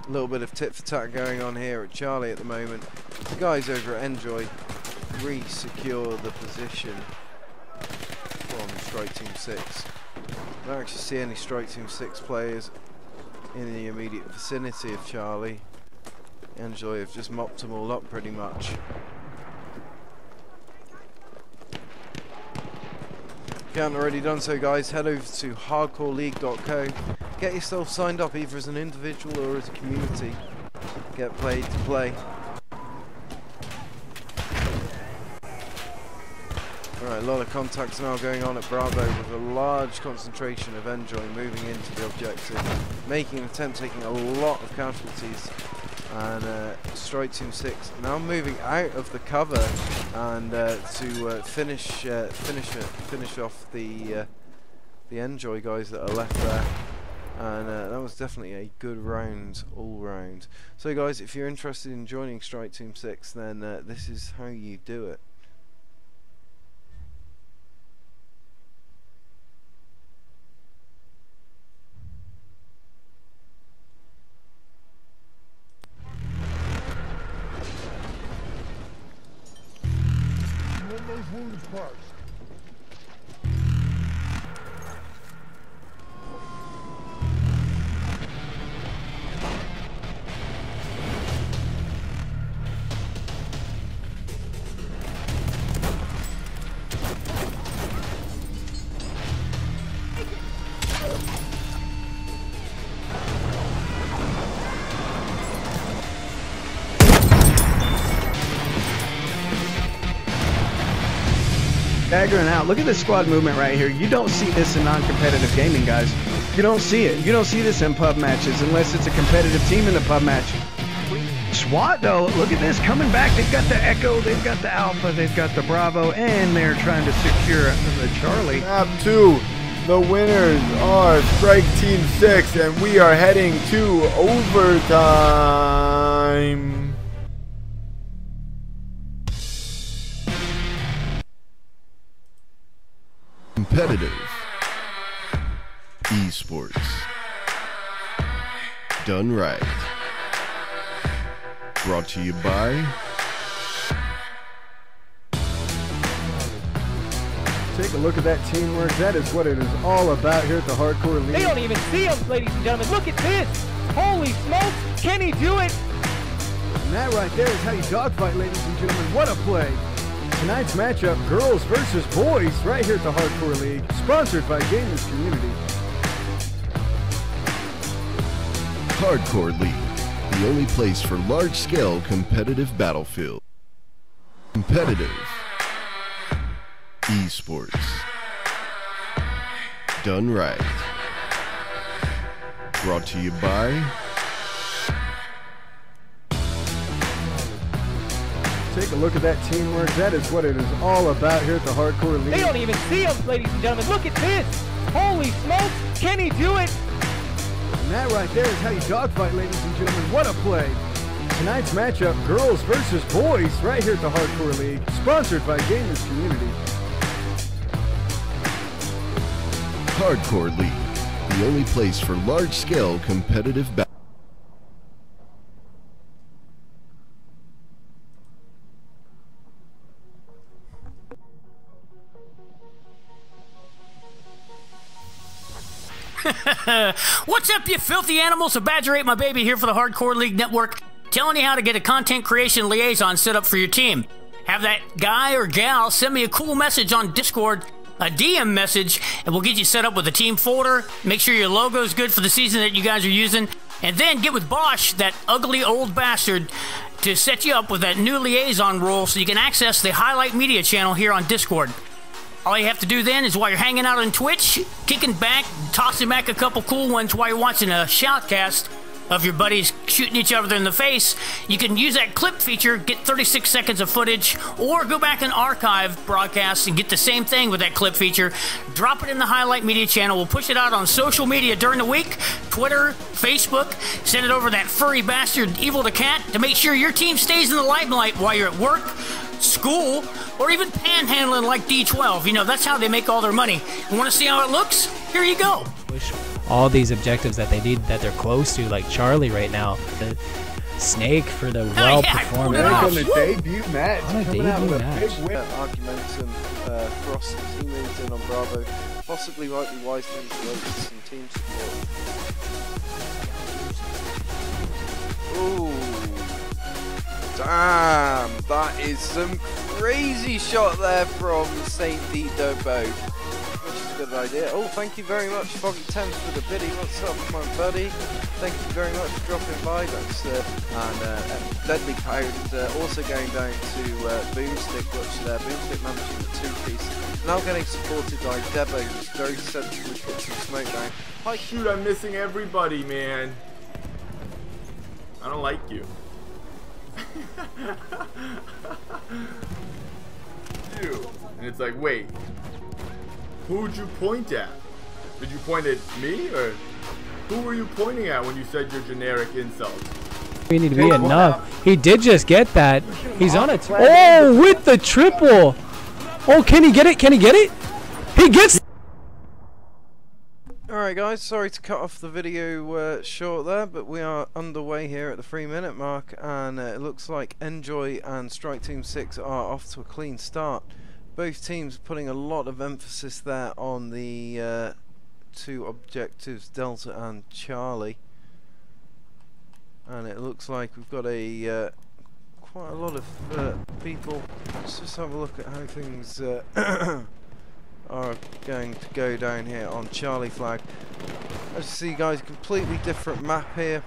Speaker 1: little bit of tit for tat going on here at Charlie at the moment. The guys over at ENJOI re-secure the position from Strike Team 6. I don't actually see any Strike Team 6 players in the immediate vicinity of Charlie. ENJOI have just mopped them all up pretty much. If you haven't already done so, guys, head over to hardcoreleague.co. Get yourself signed up either as an individual or as a community. Get paid to play. Alright, a lot of contacts now going on at Bravo with a large concentration of ENJOI moving into the objective, making an attempt, taking a lot of casualties, and Strike Team 6 now moving out of the cover and to finish off the ENJOI guys that are left there. And that was definitely a good round all round. So guys, if you're interested in joining Strike Team 6, then this is how you do it.
Speaker 3: Staggering out. Look at this squad movement right here. You don't see this in non-competitive gaming, guys. You don't see it. You don't see this in pub matches unless it's a competitive team in the pub match. SWAT, though, look at this. Coming back. They've got the Echo, they've got the Alpha, they've got the Bravo, and they're trying to secure the Charlie.
Speaker 5: Map 2. The winners are Strike Team 6, and we are heading to overtime.
Speaker 2: competitive esports done right. Brought to you by
Speaker 10: Take a look at that teamwork. That is what it is all about here at the Hardcore League.
Speaker 4: They don't even see him, ladies and gentlemen. Look at this. Holy smokes. Can he do it?
Speaker 10: And that right there is how you dogfight, ladies and gentlemen. What a play. Tonight's matchup, girls versus boys, right here at the Hardcore League, sponsored by Gamers Community.
Speaker 2: Hardcore League, the only place for large-scale competitive battlefield. Competitive esports done right. Brought to you by
Speaker 10: Take a look at that teamwork. That is what it is all about here at the Hardcore League.
Speaker 4: They don't even see him, ladies and gentlemen. Look at this. Holy smokes. Can he do it?
Speaker 10: And that right there is how you dogfight, ladies and gentlemen. What a play. Tonight's matchup, girls versus boys, right here at the Hardcore League, sponsored by Gamers Community.
Speaker 2: Hardcore League, the only place for large-scale competitive battlefield.
Speaker 6: What's up, you filthy animals? A Badger ate my baby here for the Hardcore League Network, telling you how to get a content creation liaison set up for your team. Have that guy or gal send me a cool message on Discord, a DM message, and we'll get you set up with a team folder. Make sure your logo is good for the season that you guys are using, and then get with Bosch, that ugly old bastard, to set you up with that new liaison role so you can access the Highlight Media channel here on Discord. All you have to do then is while you're hanging out on Twitch, kicking back, tossing back a couple cool ones while you're watching a shoutcast of your buddies shooting each other in the face, you can use that clip feature, get 36 seconds of footage, or go back and archive broadcasts and get the same thing with that clip feature. Drop it in the Highlight Media channel. We'll push it out on social media during the week, Twitter, Facebook. Send it over to that furry bastard Evil the Cat to make sure your team stays in the limelight while you're at work, school, or even panhandling like D12. You know, that's how they make all their money. You want to see how it looks? Here you go.
Speaker 7: All these objectives that they need, that they're close to, like Charlie right now. The Snake for the well-performed
Speaker 10: match. On the debut match.
Speaker 7: On a debut match.
Speaker 1: Argumentum, Frost teammates in on Bravo. Possibly might be wise to use some team support. Ooh. Damn, that is some crazy shot there from Saint Vito Bow. Which is a good idea. Oh, thank you very much, Foggy Thames, for the biddy. What's up, my buddy? Thank you very much for dropping by. That's and Deadly Pound also going down to Boomstick. Watch there, Boomstick managing the two-piece. Now getting supported by Debo, who's very sensibly put some smoke down.
Speaker 5: Hi, shoot! I'm missing everybody, man. I don't like you. You. And it's like, wait. Who'd you point at? Did you point at me, or who were you pointing at when you said your generic insults?
Speaker 7: We need to be enough. He did just get that. He's on it. Oh, with the triple. Oh, can he get it? Can he get it? He gets.
Speaker 1: Alright guys, sorry to cut off the video short there, but we are underway here at the 3-minute mark, and it looks like ENJOI and Strike Team 6 are off to a clean start. Both teams putting a lot of emphasis there on the two objectives, Delta and Charlie. And it looks like we've got a quite a lot of people. Let's just have a look at how things are going to go down here on Charlie flag. As you see guys, completely different map here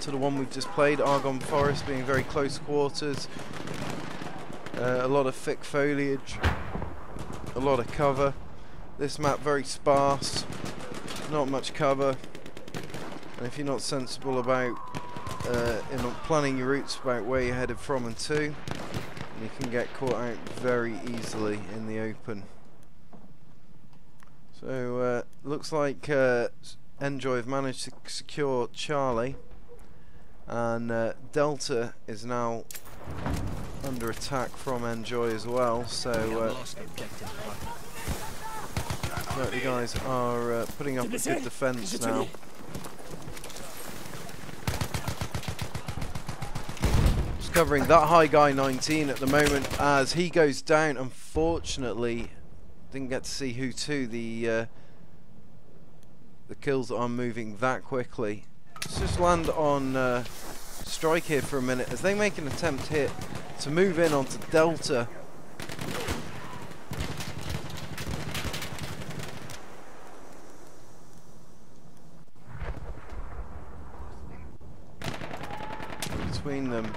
Speaker 1: to the one we've just played. Argonne Forest being very close quarters. A lot of thick foliage, a lot of cover. This map very sparse, not much cover, and if you're not sensible about in planning your routes about where you're headed from and to, you can get caught out very easily in the open. So looks like ENJOI have managed to secure Charlie, and Delta is now under attack from ENJOI as well, so But the guys are putting up a good defense now. Just covering that high guy 19 at the moment as he goes down. Unfortunately, didn't get to see who to. The kills are moving that quickly. Let's just land on Strike here for a minute as they make an attempt here to move in onto Delta. Between them.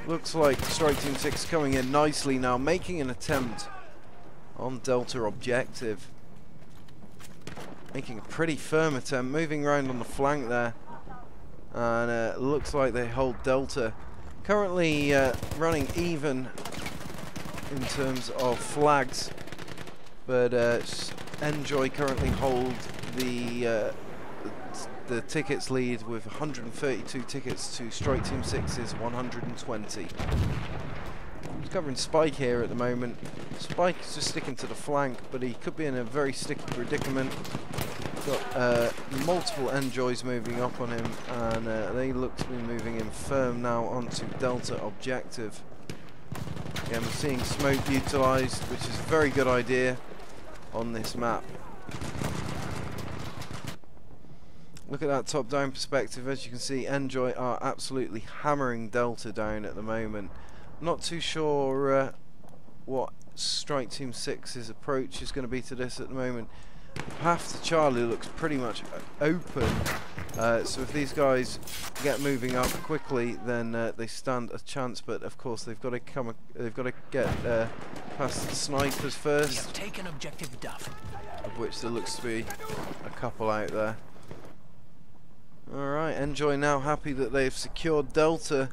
Speaker 1: Looks like Strike Team 6 coming in nicely now, making an attempt on Delta objective. Making a pretty firm attempt, moving around on the flank there. And looks like they hold Delta. Currently running even in terms of flags. But ENJOI currently hold the tickets lead with 132 tickets to Strike Team 6's 120. He's covering Spike here at the moment. Spike is just sticking to the flank, but he could be in a very sticky predicament. Got multiple ENJOIs moving up on him, and they look to be moving in firm now onto Delta objective. Again, we're seeing smoke utilised, which is a very good idea on this map. Look at that top-down perspective. As you can see, ENJOI are absolutely hammering Delta down at the moment. Not too sure what Strike Team 6's approach is going to be to this at the moment. Path to Charlie looks pretty much open, so if these guys get moving up quickly, then they stand a chance. But of course, they've got to get past the snipers first.
Speaker 8: We have taken objective Duff.
Speaker 1: Of which there looks to be a couple out there. Alright, ENJOI now happy that they've secured Delta.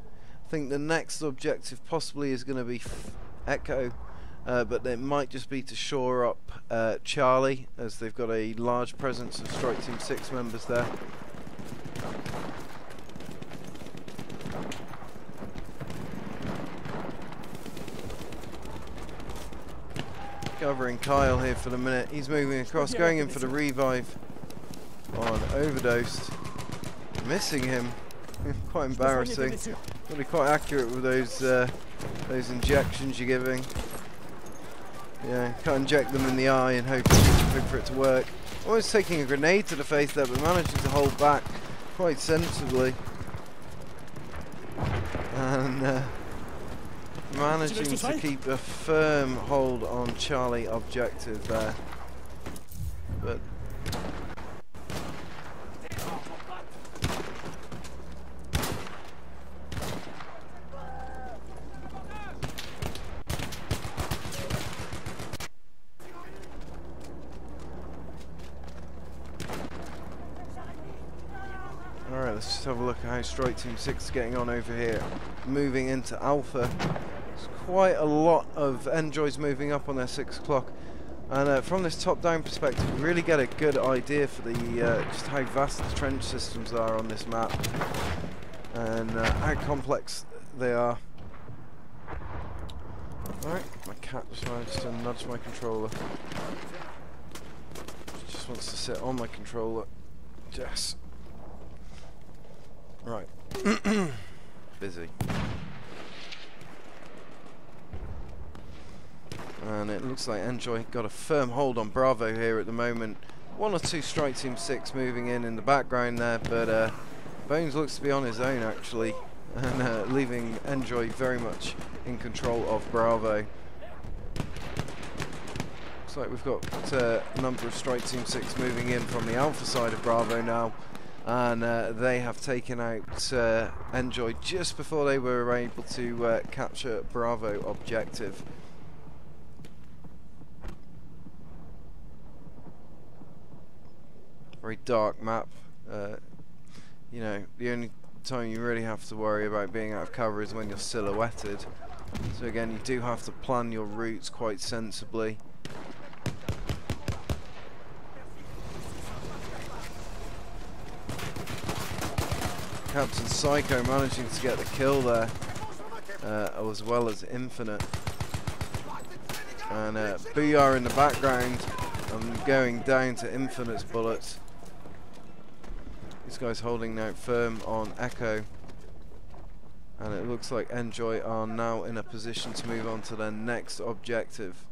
Speaker 1: I think the next objective possibly is going to be Echo, but it might just be to shore up Charlie, as they've got a large presence of Strike Team 6 members there. Covering Kyle here for the minute. He's moving across, going in for the revive on Overdosed. Missing him. Quite embarrassing. Got to be quite accurate with those injections you're giving. Yeah, can't inject them in the eye and hope for it to work. Almost taking a grenade to the face there, but managing to hold back quite sensibly. And managing to keep a firm hold on Charlie objective there. But alright, let's just have a look at how Strike Team 6 is getting on over here. Moving into Alpha. There's quite a lot of ENJOIs moving up on their 6 o'clock. And from this top-down perspective, we really get a good idea for the just how vast the trench systems are on this map. And how complex they are. Alright, my cat just managed to nudge my controller. Just wants to sit on my controller. Yes. Right. Busy. And it looks like ENJOI got a firm hold on Bravo here at the moment. 1 or 2 Strike Team 6 moving in the background there, but Bones looks to be on his own actually, and leaving ENJOI very much in control of Bravo. Looks like we've got a number of Strike Team 6 moving in from the Alpha side of Bravo now, and they have taken out ENJOI just before they were able to capture Bravo objective. Very dark map. You know, the only time you really have to worry about being out of cover is when you're silhouetted. So again, you do have to plan your routes quite sensibly. Captain Psycho managing to get the kill there, as well as Infinite. And Booyah in the background. I'm going down to infinite bullets. This guy's holding out firm on Echo. And it looks like ENJOI are now in a position to move on to their next objective.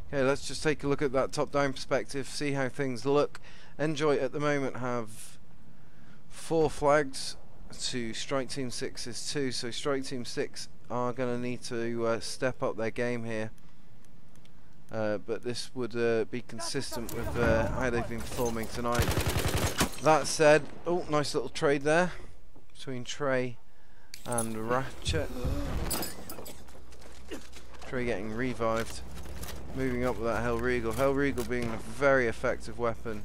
Speaker 1: Okay, let's just take a look at that top-down perspective, see how things look. ENJOI at the moment have 4 flags to Strike Team 6's 2, so Strike Team 6 are going to need to step up their game here. But this would be consistent with how they've been performing tonight. That said, oh, nice little trade there between Trey and Ratchet. Trey getting revived. Moving up with that Hellregal. Hellregal being a very effective weapon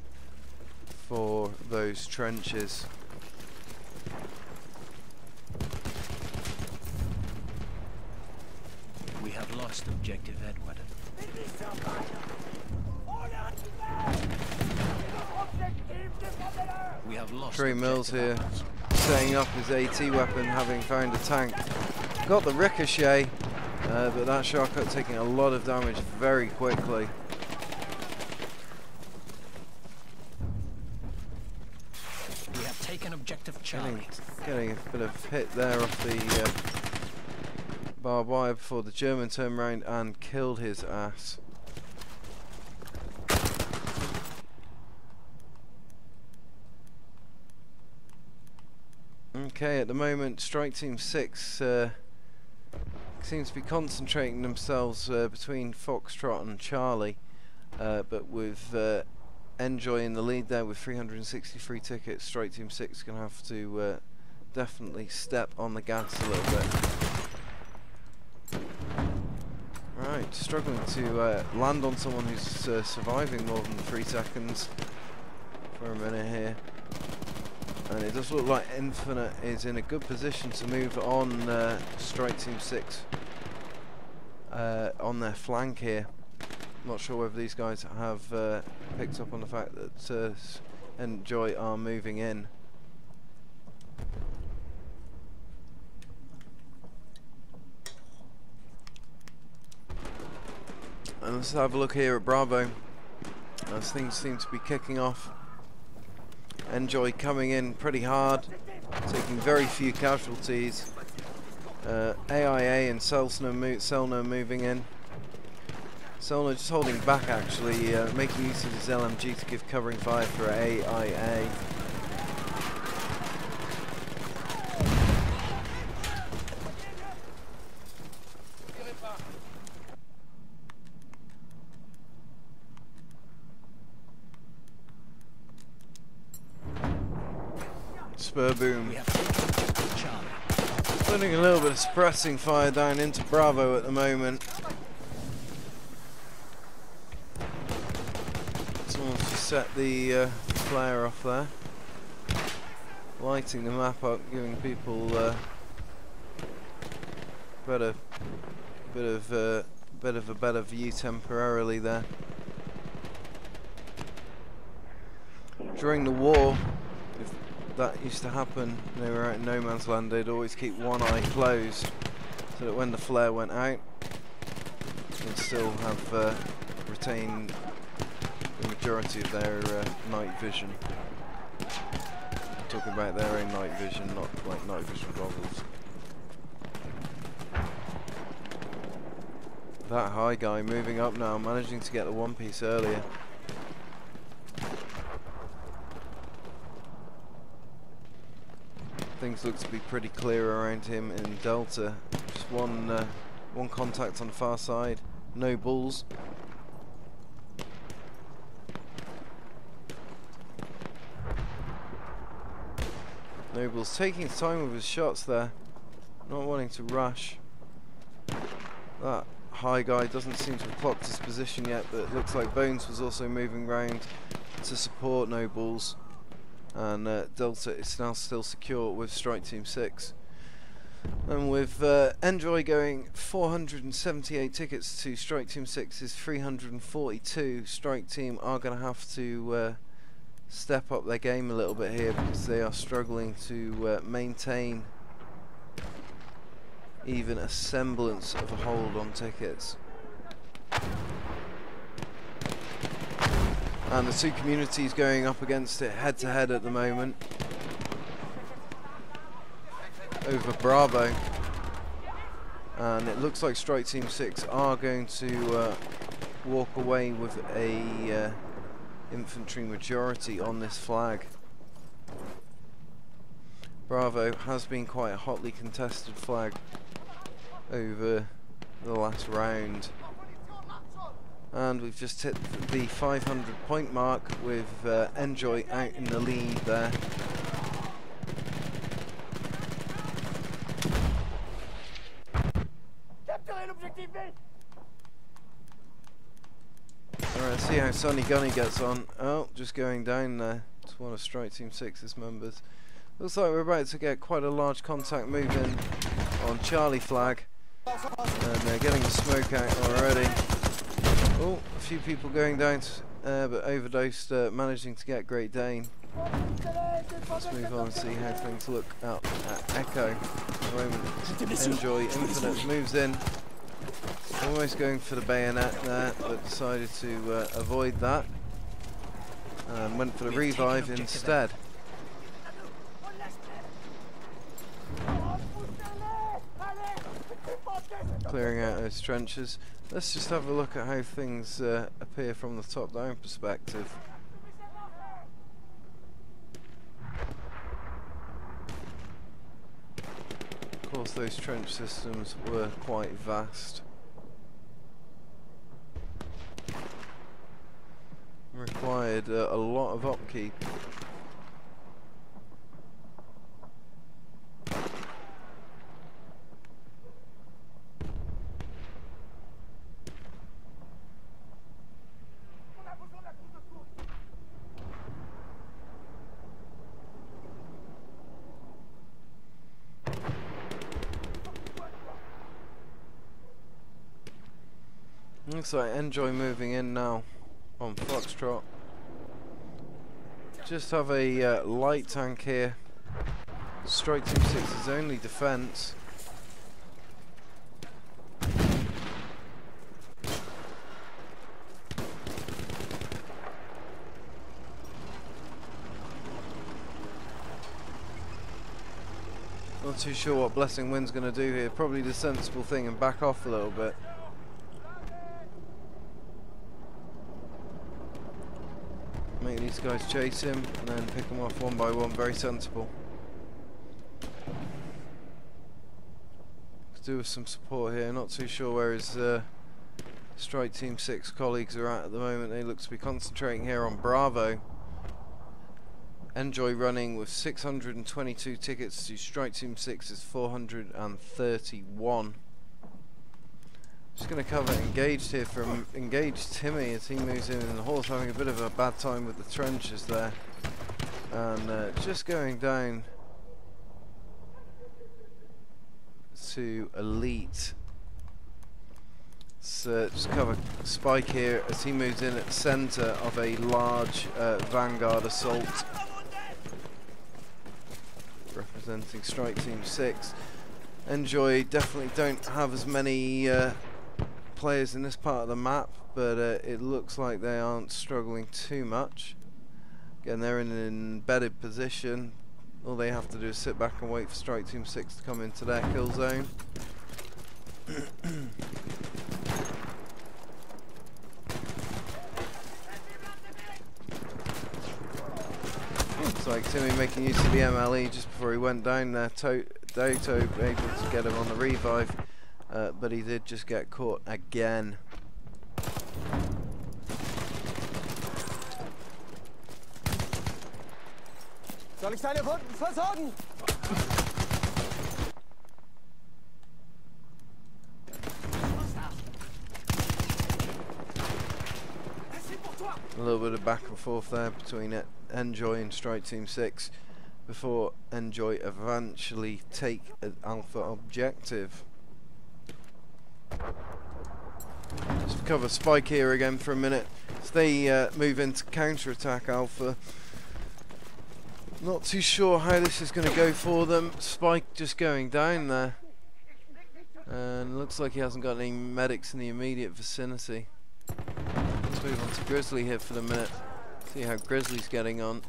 Speaker 1: for those trenches.
Speaker 8: We have lost objective Edward. We have lost
Speaker 1: Trey Mills here, setting up his AT weapon, having found a tank. Got the ricochet, but that shortcut taking a lot of damage very quickly.
Speaker 8: We have taken objective Charlie.
Speaker 1: Getting a bit of hit there off the barbed wire before the German turned round and killed his ass. Okay, at the moment Strike Team 6 seems to be concentrating themselves between Foxtrot and Charlie, but with ENJOI in the lead there with 363 tickets, Strike Team 6 going to have to definitely step on the gas a little bit. Right, struggling to land on someone who's surviving more than 3 seconds for a minute here. And it does look like Infinite is in a good position to move on Strike Team 6 on their flank here. Not sure whether these guys have picked up on the fact that ENJOI are moving in. And let's have a look here at Bravo as things seem to be kicking off. ENJOI coming in pretty hard, taking very few casualties. AIA and Selner moving in. Selner just holding back actually, making use of his LMG to give covering fire for AIA. Spur boom. Putting a little bit of suppressing fire down into Bravo at the moment. Someone's just set the flare off there. Lighting the map up, giving people a better view temporarily there. During the war, that used to happen, they were out in no man's land, they'd always keep one eye closed so that when the flare went out they'd still have retained the majority of their night vision. I'm talking about their own night vision, not like night vision goggles. That high guy moving up now, managing to get the one piece earlier. Things look to be pretty clear around him in Delta. Just one contact on the far side. No bulls. Noble's taking his time with his shots there, not wanting to rush. That high guy doesn't seem to have clocked his position yet, but it looks like Bones was also moving round to support Nobles. And Delta is now still secure with Strike Team 6. And with ENJOI going 478 tickets to Strike Team 6's 342, Strike Team are going to have to step up their game a little bit here because they are struggling to maintain even a semblance of a hold on tickets. And the two communities going up against it head to head at the moment over Bravo. And it looks like Strike Team 6 are going to walk away with a infantry majority on this flag. Bravo has been quite a hotly contested flag over the last round. And we've just hit the 500 point mark with ENJOI out in the lead there. Alright, see how Sonny Gunny gets on. Oh, just going down there. It's one of Strike Team 6's members. Looks like we're about to get quite a large contact move in on Charlie flag. And they're getting the smoke out already. Oh, a few people going down, but overdosed, managing to get Great Dane. Let's move on and see how things look out at Echo. At the moment, ENJOI Infinite moves in. Almost going for the bayonet there, but decided to avoid that. And went for the revive instead. Clearing out those trenches. Let's just have a look at how things appear from the top-down perspective. Of course, those trench systems were quite vast. Required a lot of upkeep. Looks like ENJOI moving in now on Foxtrot. Just have a light tank here. Strike Team 6's only defense. Not too sure what Blessing Wind's going to do here. Probably the sensible thing and back off a little bit. Make these guys chase him and then pick him off one by one. Very sensible. Could do with some support here. Not too sure where his Strike Team 6 colleagues are at the moment. They look to be concentrating here on Bravo. ENJOI running with 622 tickets to Strike Team 6's 431. Just going to cover Engaged here from Engaged Timmy as he moves in, and the Horse having a bit of a bad time with the trenches there. And just going down to Elite. So just cover Spike here as he moves in at the centre of a large Vanguard assault. Representing Strike Team 6. ENJOI definitely don't have as many players in this part of the map, but it looks like they aren't struggling too much. Again, they're in an embedded position. All they have to do is sit back and wait for Strike Team 6 to come into their kill zone. Looks like Timmy making use of the MLE just before he went down there. Doto able to get him on the revive. But he did just get caught again.
Speaker 9: Soll ich seine Wunden versorgen?
Speaker 1: A little bit of back and forth there between ENJOI and Strike Team 6 before ENJOI eventually take an alpha objective. Just cover Spike here again for a minute as they move into counter-attack Alpha. Not too sure how this is going to go for them. Spike just going down there, and looks like he hasn't got any medics in the immediate vicinity. Let's move on to Grizzly here for the minute. See how Grizzly's getting on.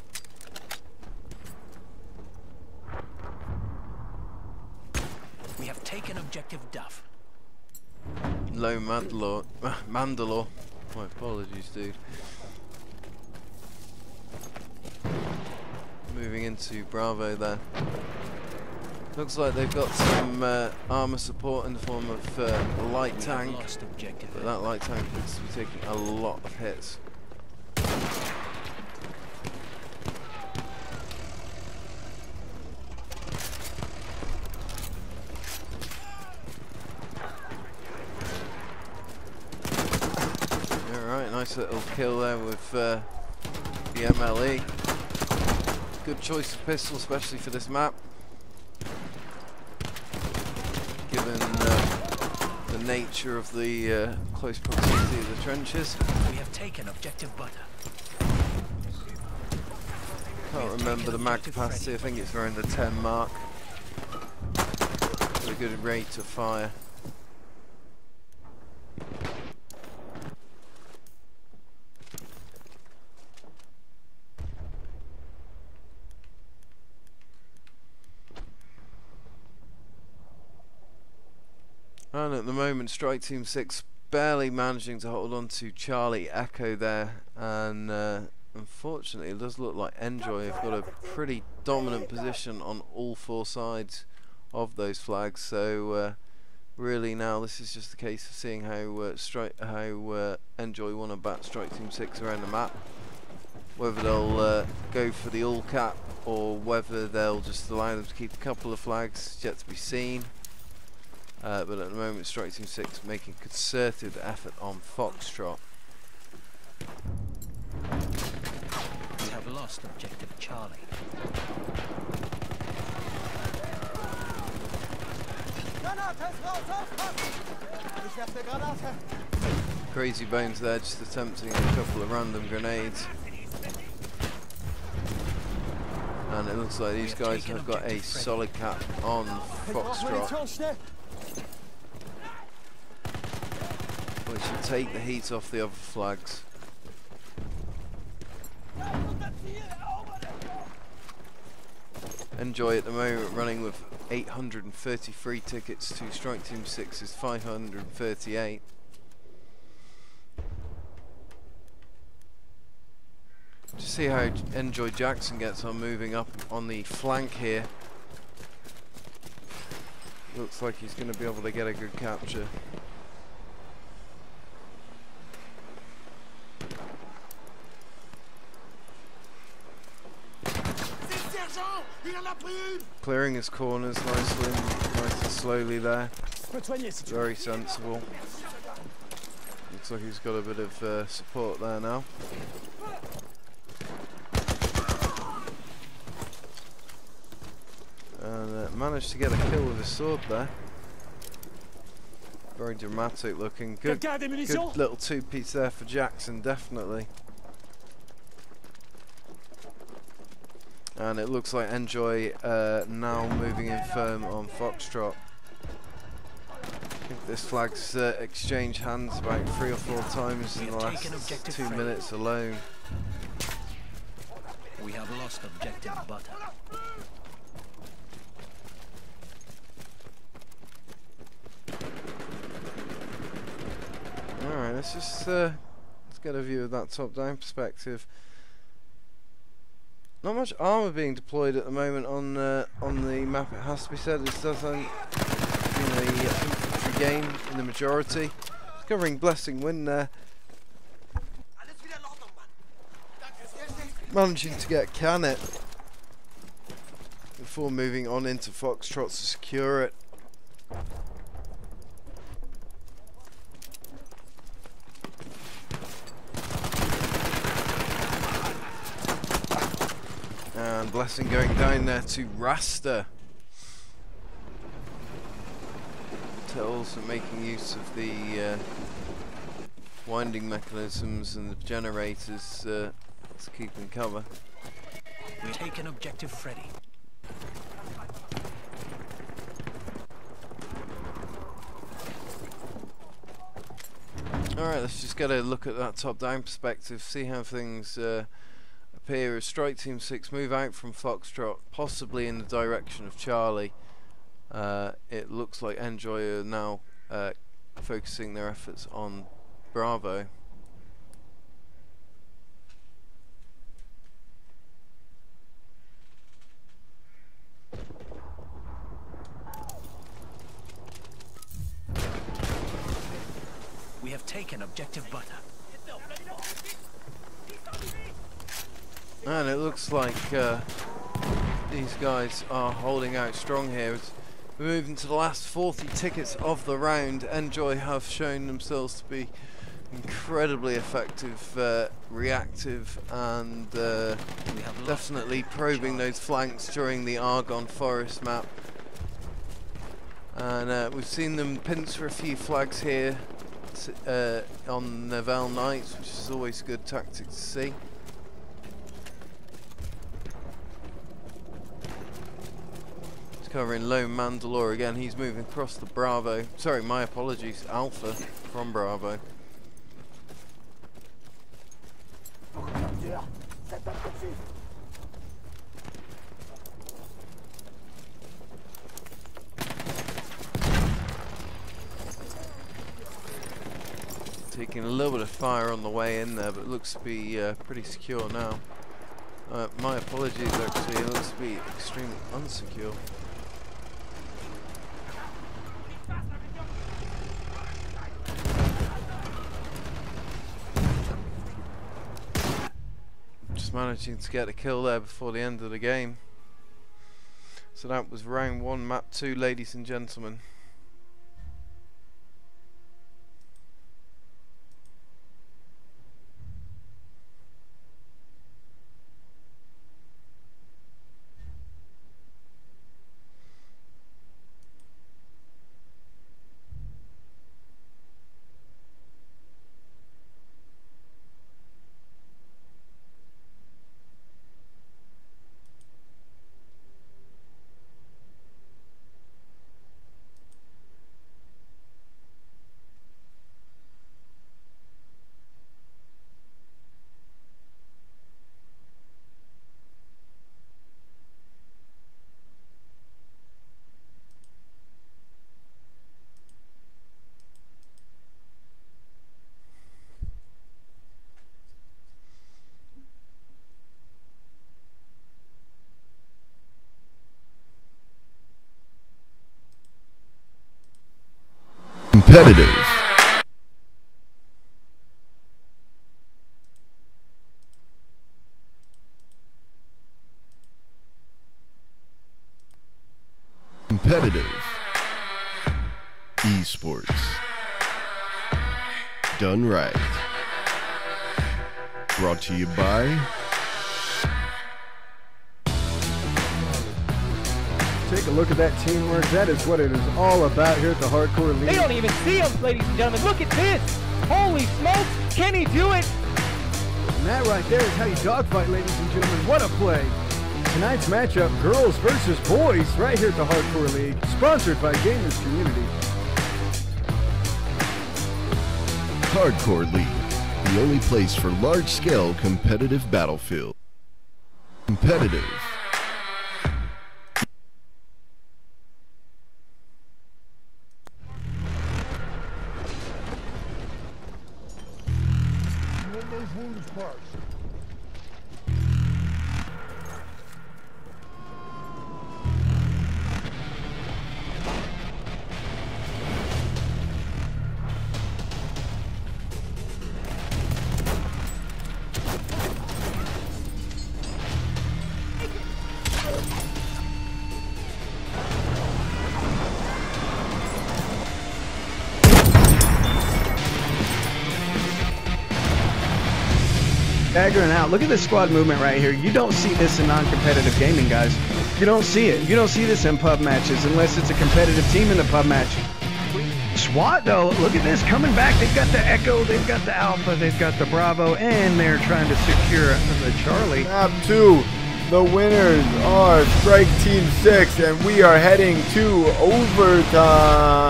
Speaker 8: We have taken objective Duff.
Speaker 1: Low Mandalore. Mandalore. My apologies, dude. Moving into Bravo there. Looks like they've got some armor support in the form of a light tank, but that light tank looks to be taking a lot of hits. Alright, nice little kill there with the MLE. Good choice of pistol, especially for this map, given the nature of the close proximity of the trenches.
Speaker 8: We have taken objective Butter.
Speaker 1: Can't remember the mag capacity, I think it's around the 10 mark. With a good rate of fire. And at the moment, Strike Team 6 barely managing to hold on to Charlie Echo there, and unfortunately it does look like ENJOI have got a pretty dominant position on all four sides of those flags. So really now this is just a case of seeing how ENJOI want to bat Strike Team 6 around the map. Whether they'll go for the all cap or whether they'll just allow them to keep a couple of flags is yet to be seen. But at the moment, Strike Team 6 making concerted effort on Foxtrot.
Speaker 8: We have lost objective Charlie.
Speaker 1: Crazy Bones there, just attempting a couple of random grenades. And it looks like these guys have got a solid cap on Foxtrot, which should take the heat off the other flags. ENJOI at the moment running with 833 tickets to Strike Team 6's 538. Just see how ENJOI Jackson gets on moving up on the flank here. Looks like he's going to be able to get a good capture. Clearing his corners nicely, nice and slowly there. Very sensible. Looks like he's got a bit of support there now. And managed to get a kill with his sword there. Very dramatic looking. Good little two-piece there for Jackson, definitely. And it looks like ENJOI now moving in firm on Foxtrot. I think this flag's exchanged hands about 3 or 4 times in the last 2 minutes alone.
Speaker 8: We have lost objective Butter.
Speaker 1: Alright, let's just let's get a view of that top-down perspective. Not much armour being deployed at the moment on the map, it has to be said. This doesn't been a infantry game in the majority. Discovering Blessing Wind there. Managing to get Canet before moving on into Foxtrot to secure it. And Blessing going down there to Rasta. Also making use of the winding mechanisms and the generators to keep in cover.
Speaker 8: We've taken objective Freddy.
Speaker 1: Alright, let's just get a look at that top-down perspective, see how things here as Strike Team 6 move out from Foxtrot, possibly in the direction of Charlie. It looks like ENJOI are now focusing their efforts on Bravo.
Speaker 8: We have taken objective butter.
Speaker 1: And it looks like these guys are holding out strong here. We're moving to the last 40 tickets of the round. ENJOI have shown themselves to be incredibly effective, reactive, and definitely probing those flanks during the Argonne Forest map. And we've seen them pincer a few flags here on Neville Knights, which is always a good tactic to see. Covering Lone Mandalore again. He's moving across the Bravo. Sorry, my apologies. Alpha from Bravo. Taking a little bit of fire on the way in there, but it looks to be pretty secure now. My apologies, actually. It looks to be extremely unsecure. Managing to get a kill there before the end of the game. So that was round 1, map 2, ladies and gentlemen.
Speaker 2: Competitive. Competitive. Esports. Done right. Brought to you by...
Speaker 10: Take a look at that teamwork. That is what it is all about here at the Hardcore League.
Speaker 4: They don't even see him, ladies and gentlemen. Look at this. Holy smokes. Can he do it?
Speaker 10: And that right there is how you dogfight, ladies and gentlemen. What a play. Tonight's matchup, girls versus boys, right here at the Hardcore League. Sponsored by Gamers Community.
Speaker 2: Hardcore League, the only place for large-scale competitive battlefield. Competitive.
Speaker 3: Staggering out. Look at this squad movement right here. You don't see this in non-competitive gaming, guys. You don't see it. You don't see this in pub matches unless it's a competitive team in the pub match. SWAT, though, look at this. Coming back. They've got the Echo, they've got the Alpha, they've got the Bravo, and they're trying to secure the Charlie.
Speaker 5: Map 2. The winners are Strike Team 6, and we are heading to overtime.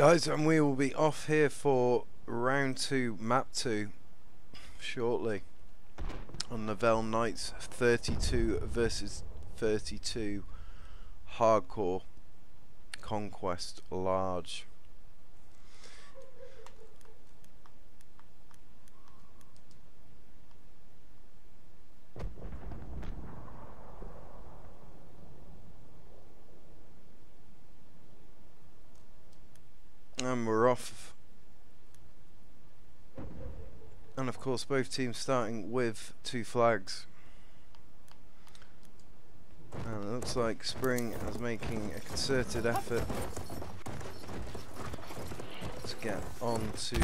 Speaker 1: guys, and we will be off here for round 2, map 2 shortly on Novell Knights 32 versus 32 hardcore conquest large. And we're off, and of course both teams starting with 2 flags, and it looks like Spring is making a concerted effort to get onto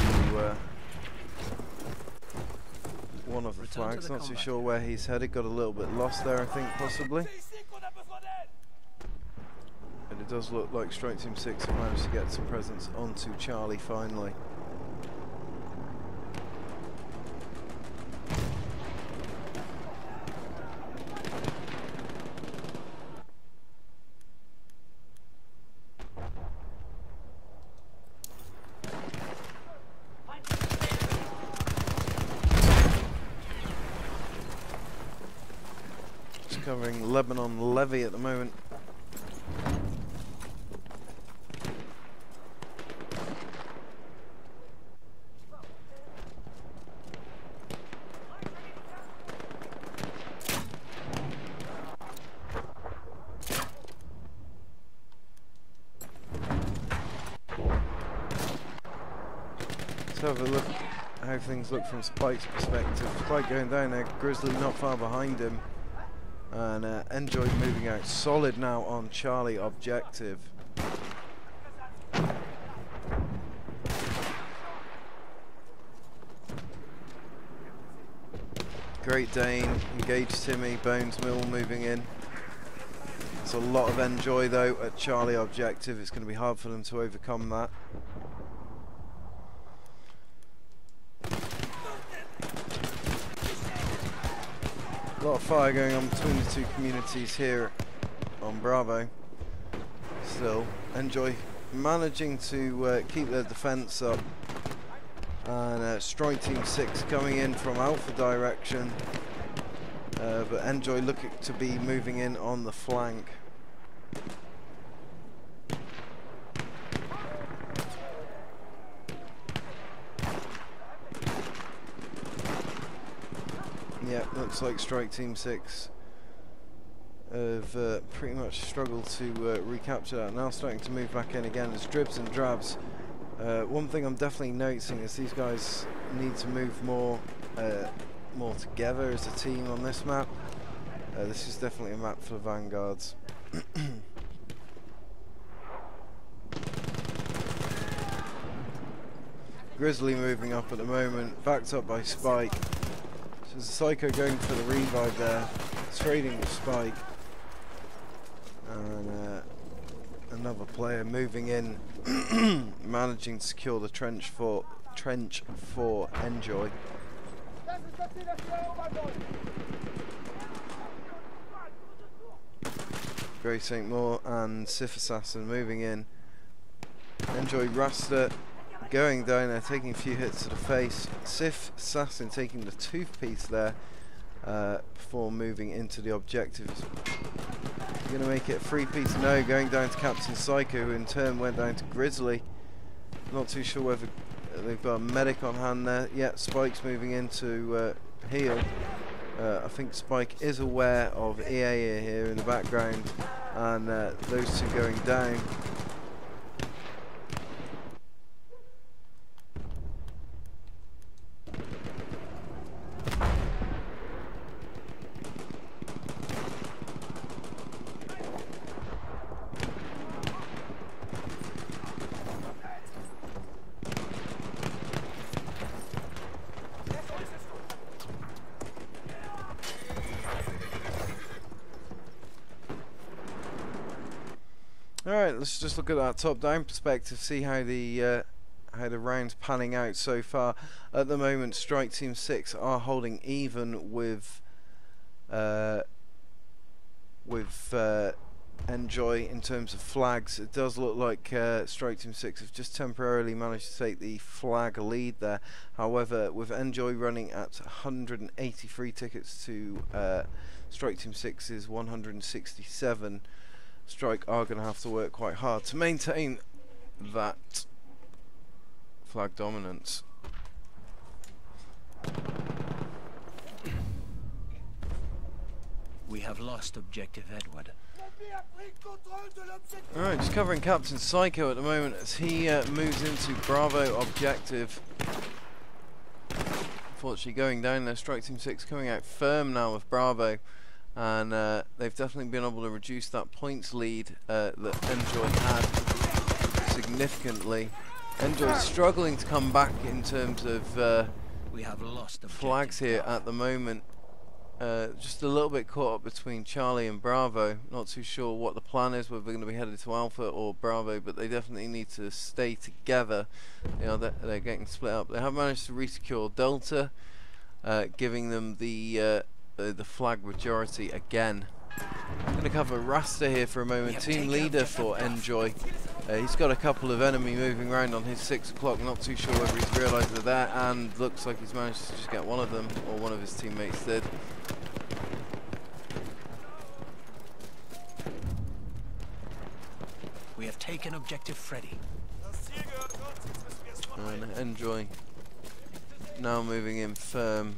Speaker 1: one of the flags. Not too sure where he's headed, got a little bit lost there I think possibly. And it does look like Strike Team 6 have managed to get some presence onto Charlie finally. Just covering Lebanon Levy at the moment. Have a look how things look from Spike's perspective. Spike going down there, Grizzly not far behind him, and ENJOI moving out solid now on Charlie objective. Great Dane, engage Timmy, Bones Mill moving in. It's a lot of ENJOI though at Charlie objective. It's going to be hard for them to overcome that. A lot of fire going on between the 2 communities here on Bravo. Still, ENJOI managing to keep their defense up, and Strike Team 6 coming in from Alpha direction, but ENJOI looking to be moving in on the flank. Yeah, looks like Strike Team 6 have pretty much struggled to recapture that. Now starting to move back in again as dribs and drabs. One thing I'm definitely noticing is these guys need to move more together as a team on this map. This is definitely a map for the Vanguards. Grizzly moving up at the moment, backed up by Spike. So there's a Psycho going for the revive there, trading with Spike, and another player moving in, managing to secure the trench for ENJOI. Grey St. Maur and Sif Assassin moving in. ENJOI Rasta going down there, taking a few hits to the face. Sif Assassin taking the toothpiece there before moving into the objectives. Going to make it a 3-piece, no, going down to Captain Psycho, who in turn went down to Grizzly. Not too sure whether they've got a medic on hand there. Yeah, Spike's moving into heal. I think Spike is aware of EA here in the background, and those 2 going down. Alright, let's just look at that top-down perspective, see how the round's panning out so far. At the moment, Strike Team 6 are holding even with ENJOI in terms of flags. It does look like Strike Team 6 have just temporarily managed to take the flag lead there. However, with ENJOI running at 183 tickets to Strike Team 6's 167, Strike are going to have to work quite hard to maintain that flag dominance.
Speaker 8: We have lost objective Edward.
Speaker 1: Alright, just covering Captain Psycho at the moment as he moves into Bravo objective. Unfortunately going down there, Strike Team 6 coming out firm now with Bravo, and they've definitely been able to reduce that points lead that ENJOI had significantly. ENJOI struggling to come back in terms of
Speaker 8: we have lost
Speaker 1: flags here at the moment. Just a little bit caught up between Charlie and Bravo. Not too sure what the plan is, whether they're going to be headed to Alpha or Bravo, but they definitely need to stay together. You know, they're getting split up. They have managed to resecure Delta, giving them the flag majority again. I'm going to cover Rasta here for a moment. Team leader for ENJOI. He's got a couple of enemy moving around on his 6 o'clock. Not too sure whether he's realised they're there, and looks like he's managed to just get one of them, or one of his teammates did.
Speaker 8: We have taken objective Freddy.
Speaker 1: And ENJOI now moving in firm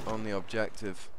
Speaker 1: on the objective.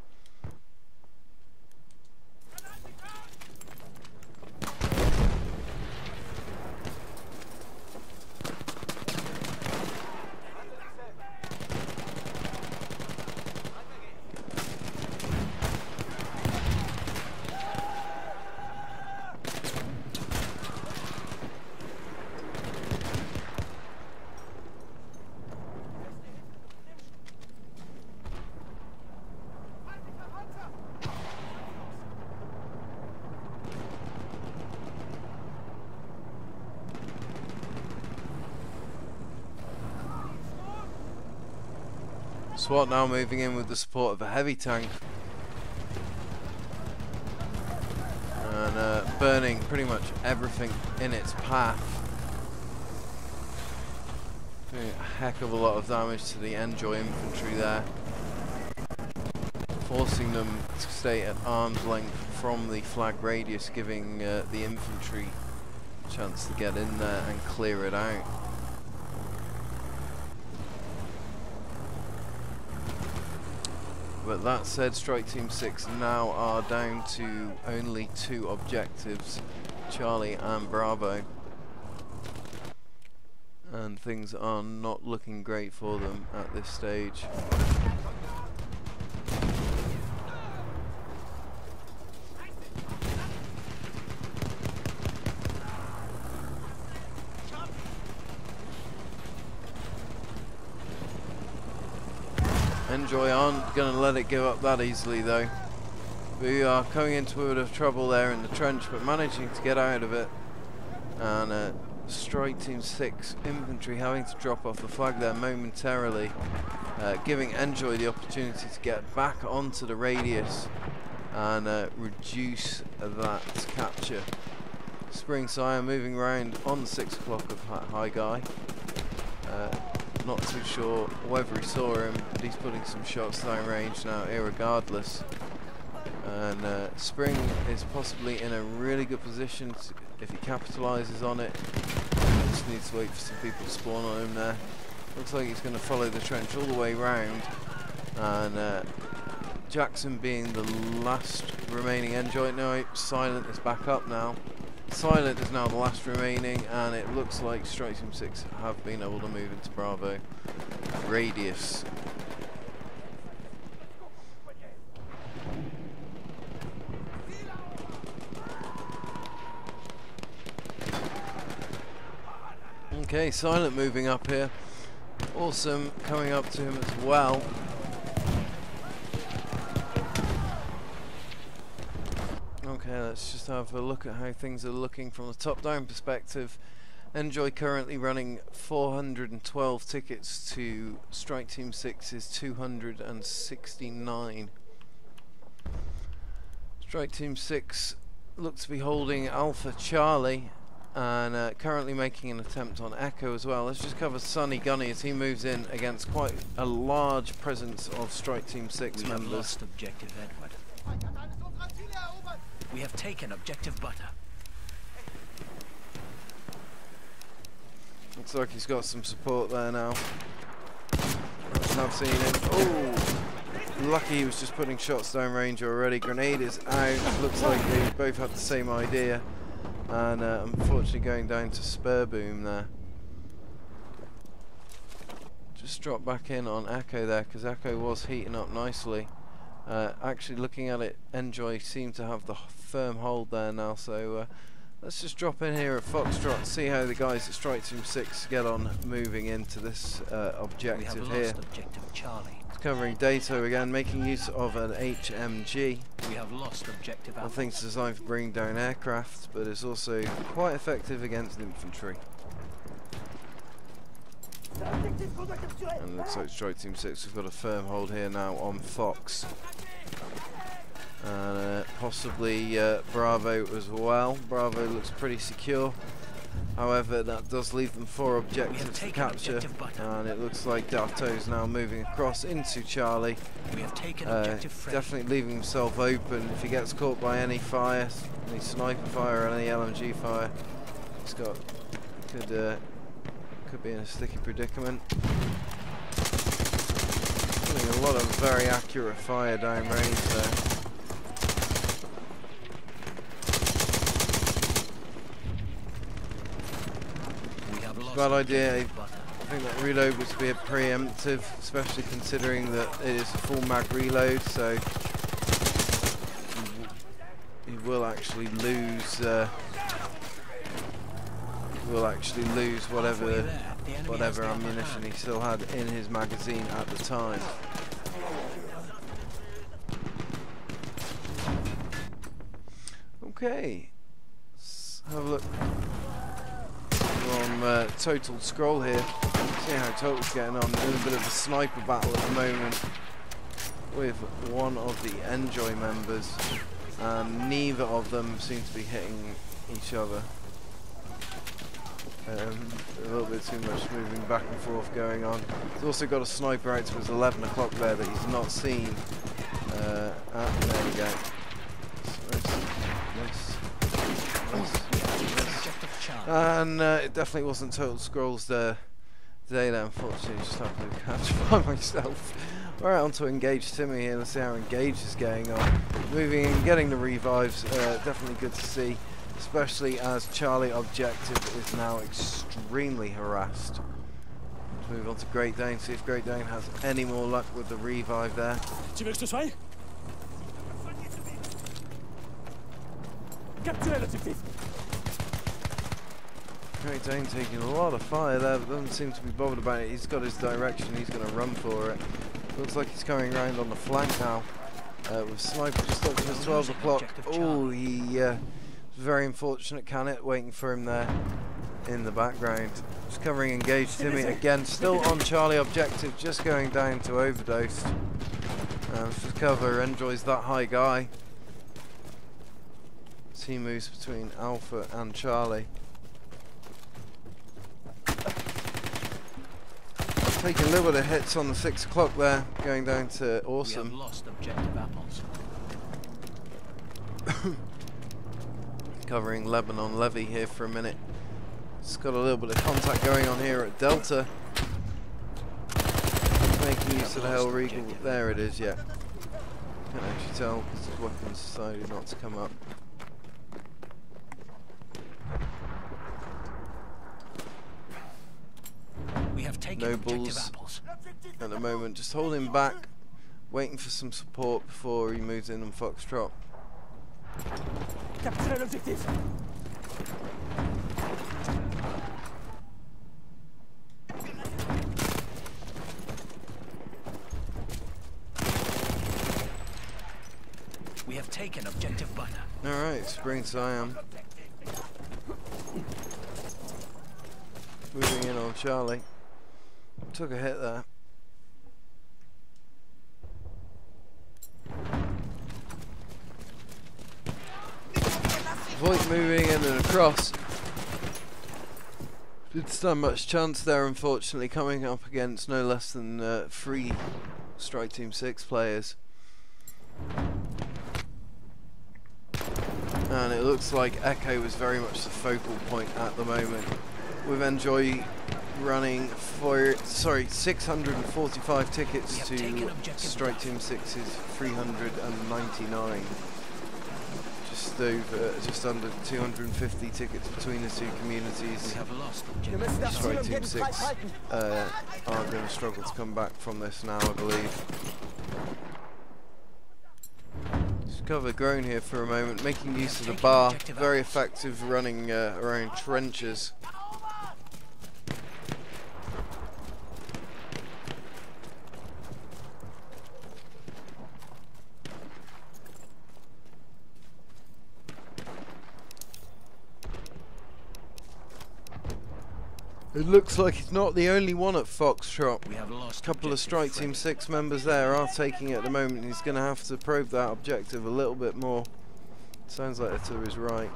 Speaker 1: SWAT now moving in with the support of a heavy tank and burning pretty much everything in its path. Doing a heck of a lot of damage to the ENJOI infantry there, forcing them to stay at arm's length from the flag radius, giving the infantry a chance to get in there and clear it out. But that said, Strike Team 6 now are down to only 2 objectives, Charlie and Bravo. And things are not looking great for them at this stage. ENJOI aren't going to let it give up that easily though. We are coming into a bit of trouble there in the trench, but managing to get out of it. And Strike Team 6 infantry having to drop off the flag there momentarily, giving ENJOI the opportunity to get back onto the radius and reduce that capture. Spring Sire moving around on the 6 o'clock of High Guy. Not too sure whether he saw him, but he's putting some shots down range now irregardless. And Spring is possibly in a really good position to, if he capitalises on it. Just needs to wait for some people to spawn on him there. Looks like he's going to follow the trench all the way round, and Jackson being the last remaining ENJOI. No, Silent is back up now. Silent is now the last remaining, and it looks like Strike Team 6 have been able to move into Bravo radius. Okay, Silent moving up here. Awesome coming up to him as well. Okay, let's just have a look at how things are looking from the top-down perspective. ENJOI currently running 412 tickets to Strike Team 6's 269. Strike Team 6 look to be holding Alpha Charlie, and currently making an attempt on Echo as well. Let's just cover Sonny Gunny as he moves in against quite a large presence of Strike Team 6 members.
Speaker 8: We have lost objective Edward. We have taken objective Butter.
Speaker 1: Looks like he's got some support there now. I've seen him. Oh! Lucky he was just putting shots down range already. Grenade is out. Looks like they both had the same idea. And unfortunately going down to spur boom there. Just drop back in on Echo there, because Echo was heating up nicely. Actually looking at it, ENJOI seem to have the firm hold there now, so let's just drop in here at Foxtrot, see how the guys at Strike Team 6 get on moving into this objective here.
Speaker 8: Objective Charlie.
Speaker 1: Covering Dato again, making use of an HMG.
Speaker 8: We have lost objective
Speaker 1: I think it's designed for bringing down aircraft, but it's also quite effective against infantry. And looks like Strike Team 6 have got a firm hold here now on Fox. And possibly Bravo as well. Bravo looks pretty secure. However, that does leave them 4 objectives to capture, and it looks like Dato's now moving across into Charlie.
Speaker 8: We have taken objective
Speaker 1: definitely leaving himself open. If he gets caught by any fire, any sniper fire or any LMG fire, he's got could be in a sticky predicament. Doing a lot of very accurate fire down range there. Bad idea. I think that reload was to be a preemptive, especially considering that it is a full mag reload, so he will actually lose whatever ammunition he still had in his magazine at the time. Okay, let's have a look from Total Scroll here. See how Total's getting on. In a bit of a sniper battle at the moment with one of the ENJOI members, and neither of them seem to be hitting each other. A little bit too much moving back and forth going on. He's also got a sniper out to his 11 o'clock there that he's not seen. There we go. And it definitely wasn't Total Scrolls today that unfortunately just happened to catch by myself. Alright, on to Engage Timmy here. Let's see how Engage is going on. Moving in, getting the revives, definitely good to see, especially as Charlie objective is now extremely harassed. Let's move on to Great Dane, see if Great Dane has any more luck with the revive there. Great Dane taking a lot of fire there, but doesn't seem to be bothered about it. He's got his direction, he's going to run for it. Looks like he's coming around on the flank now, with Sniper just up to his 12 o'clock. Oh, he very unfortunate Canet waiting for him there in the background. Just covering Engage Timmy again, still on Charlie objective, just going down to overdosed. Let's just cover ENJOI's that high guy. As he moves between Alpha and Charlie. Taking a little bit of hits on the 6 o'clock there, going down to Awesome.
Speaker 8: We have lost objective apples.
Speaker 1: Covering Lebanon Levy here for a minute. It's got a little bit of contact going on here at Delta. Making use of the Hell Regal. There it is, yeah. Can't actually tell because his weapons decided not to come up.
Speaker 8: We have taken
Speaker 1: Nobles at the moment, just holding back, waiting for some support before he moves in on Foxtrot.
Speaker 8: We have taken objective Butter.
Speaker 1: Alright, Spring Siam. Moving in on Charlie. Took a hit there. Voigt moving in and across. Didn't stand much chance there, unfortunately, coming up against no less than 3 Strike Team 6 players. And it looks like Echo was very much the focal point at the moment, with ENJOI running 645 tickets to Strike Team 6's 399. Just under 250 tickets between the two communities. Strike Team 6 are going to struggle to come back from this now, I believe. Just cover Groan here for a moment, making use of the bar. Very effective running around trenches. It looks like he's not the only one at Foxtrot.
Speaker 8: We have lost
Speaker 1: a couple of Strike Team 6 members there are taking it at the moment. He's going to have to probe that objective a little bit more. Sounds like they're to his right.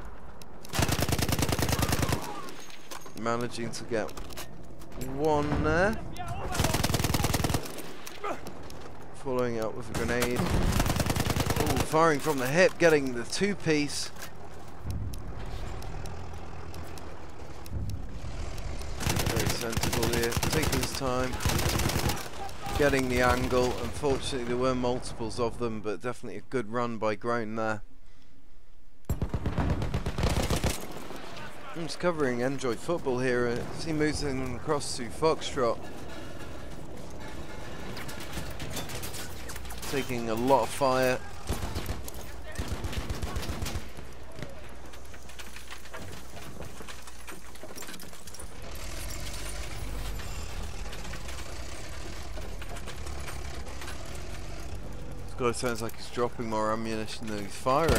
Speaker 1: Managing to get one there. Following up with a grenade. Ooh, firing from the hip, getting the 2-piece. Sensible here, taking his time, getting the angle. Unfortunately there were multiples of them, but definitely a good run by Groan there. I'm just covering ENJOI football here as he moves in across to Foxtrot. Taking a lot of fire. Guy sounds like he's dropping more ammunition than he's firing.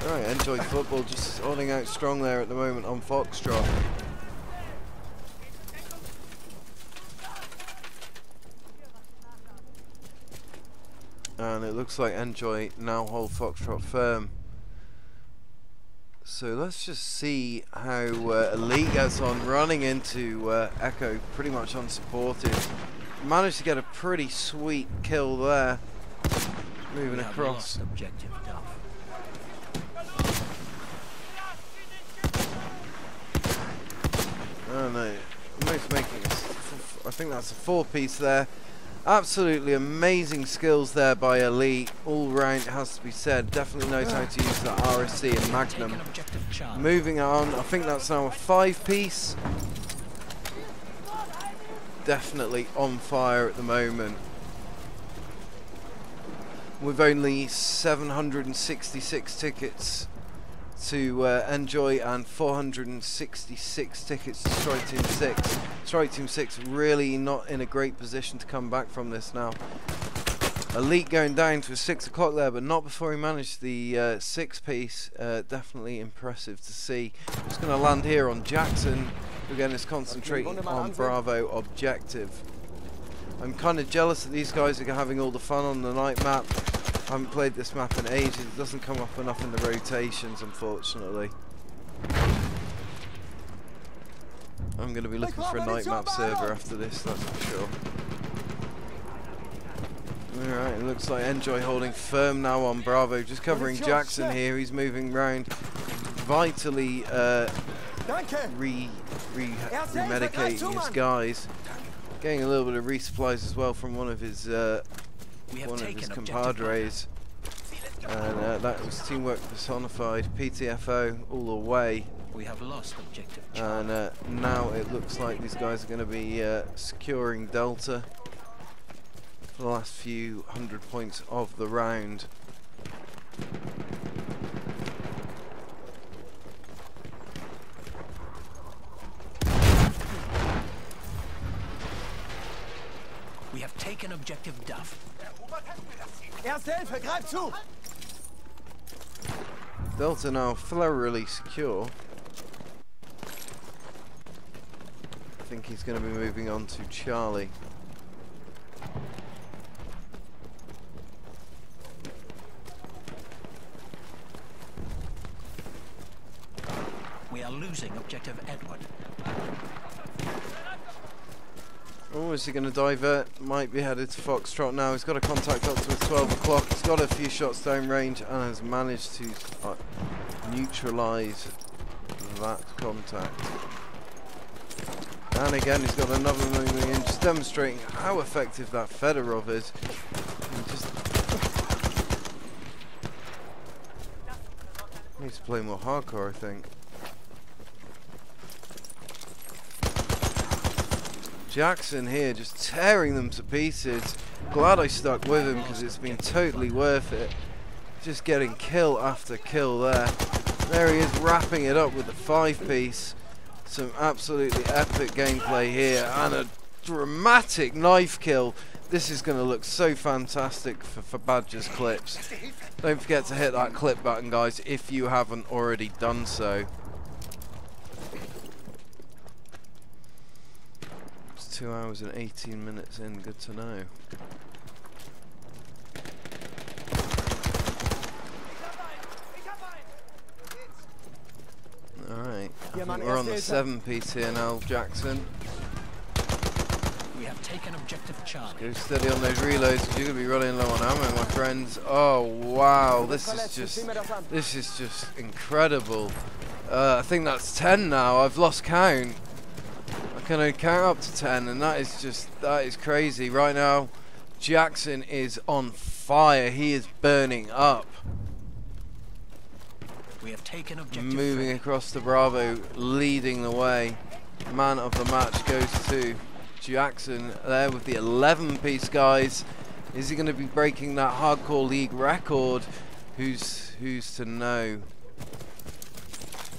Speaker 1: Alright, ENJOI football just holding out strong there at the moment on Foxtrot. And it looks like ENJOI now hold Foxtrot firm. So let's just see how Elite gets on, running into Echo pretty much unsupported. Managed to get a pretty sweet kill there. Moving across.
Speaker 8: Objective
Speaker 1: Oh no, almost making I think that's a 4-piece there. Absolutely amazing skills there by Elite. All round, it has to be said. Definitely knows how to use that RSC and Magnum. Moving on, I think that's now a 5-piece. Definitely on fire at the moment. With only 766 tickets to ENJOI and 466 tickets to Strike Team 6. Strike Team 6 really not in a great position to come back from this now. Elite going down to a 6 o'clock there, but not before he managed the 6-piece. Definitely impressive to see. Just going to land here on Jackson, who again is concentrating on Bravo objective. I'm kind of jealous that these guys are having all the fun on the night map. I haven't played this map in ages. It doesn't come up enough in the rotations, unfortunately. I'm going to be looking for a night map server after this, that's for sure. Alright, it looks like ENJOI holding firm now on Bravo, just covering Jackson here. He's moving round, vitally remedicating his guys. Getting a little bit of resupplies as well from one of his compadres. And that was teamwork personified. PTFO all the way.
Speaker 8: We have lost objective.
Speaker 1: And now it looks like these guys are going to be securing Delta for the last few 100 points of the round.
Speaker 8: We have taken objective Duff.
Speaker 9: Erste Hilfe, greif zu!
Speaker 1: Delta now thoroughly secure. I think he's going to be moving on to Charlie.
Speaker 8: are losing objective Edward.
Speaker 1: Oh, is he going to divert? Might be headed to Foxtrot now. He's got a contact up to 12 o'clock. He's got a few shots down range and has managed to neutralise that contact. And again, he's got another moving in, just demonstrating how effective that Fedorov is. He just needs to play more hardcore, I think. Jackson here just tearing them to pieces. Glad I stuck with him because it's been totally worth it. Just getting kill after kill there. There he is, wrapping it up with the 5-piece. Some absolutely epic gameplay here and a dramatic knife kill. This is going to look so fantastic for Badger's clips. Don't forget to hit that clip button, guys, if you haven't already done so. 2 hours and 18 minutes in, good to know. Alright, I think we're on the 7-piece here now, Jackson.
Speaker 8: We have taken objective Charlie.
Speaker 1: Go steady on those reloads, because you're going to be running low on ammo, my friends. Oh wow, this is just incredible. I think that's 10 now, I've lost count. I can only count up to 10, and that is crazy. Right now, Jackson is on fire. He is burning up.
Speaker 8: We have taken objective.
Speaker 1: Moving across the Bravo, leading the way. Man of the match goes to Jackson there with the 11-piece, guys. Is he going to be breaking that Hardcore League record? Who's to know?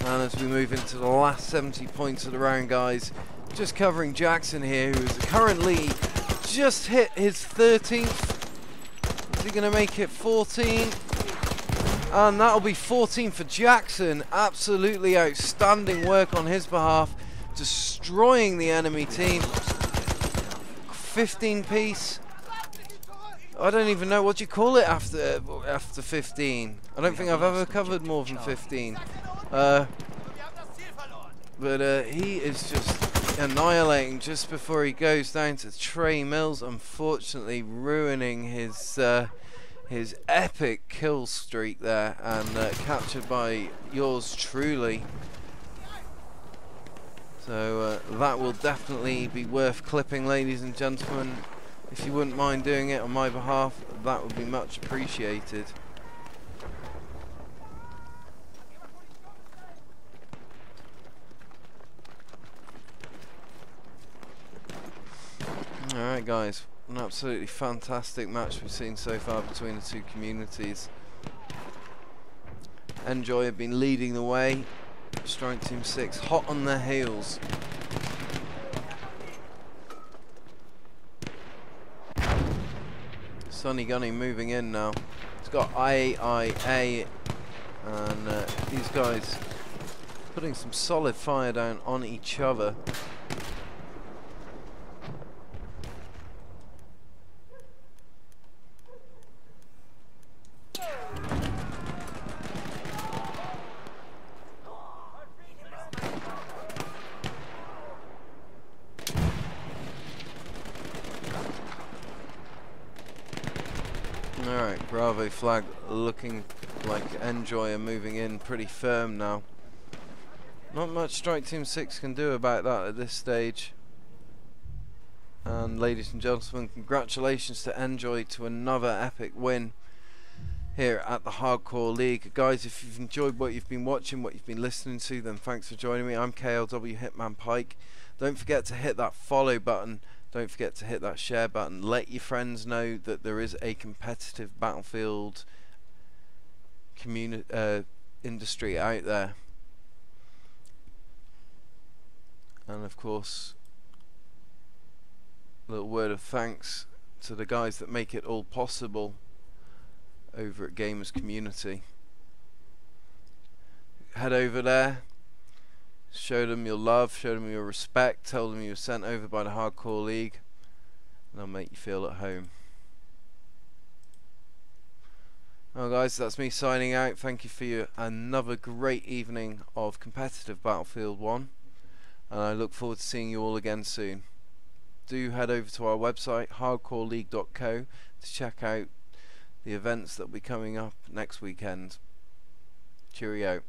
Speaker 1: And as we move into the last 70 points of the round, guys, just covering Jackson here, who is currently just hit his 13th. Is he going to make it 14? And that'll be 14 for Jackson. Absolutely outstanding work on his behalf, destroying the enemy team. 15-piece. I don't even know what you call it after 15. I don't think I've ever covered more than 15. But he is just annihilating just before he goes down to Trey Mills, unfortunately ruining his epic kill streak there, and captured by yours truly. So that will definitely be worth clipping, ladies and gentlemen. If you wouldn't mind doing it on my behalf, that would be much appreciated. Alright guys, an absolutely fantastic match we've seen so far between the two communities. ENJOI have been leading the way. Strike Team 6 hot on their heels. Sonny Gunny moving in now. It's got IAA, and these guys putting some solid fire down on each other. Alright, Bravo flag looking like ENJOI are moving in pretty firm now. Not much Strike Team 6 can do about that at this stage. And ladies and gentlemen, congratulations to ENJOI to another epic win here at the Hardcore League. Guys, if you've enjoyed what you've been watching, what you've been listening to, then thanks for joining me. I'm KLW Hitman Pike. Don't forget to hit that follow button. Don't forget to hit that share button. Let your friends know that there is a competitive Battlefield industry out there. And of course, a little word of thanks to the guys that make it all possible over at Gamers Community. Head over there, show them your love, show them your respect, tell them you were sent over by the Hardcore League, and they'll make you feel at home. Well guys, that's me signing out. Thank you for another great evening of competitive Battlefield 1, and I look forward to seeing you all again soon. Do head over to our website hardcoreleague.co to check out the events that will be coming up next weekend. Cheerio.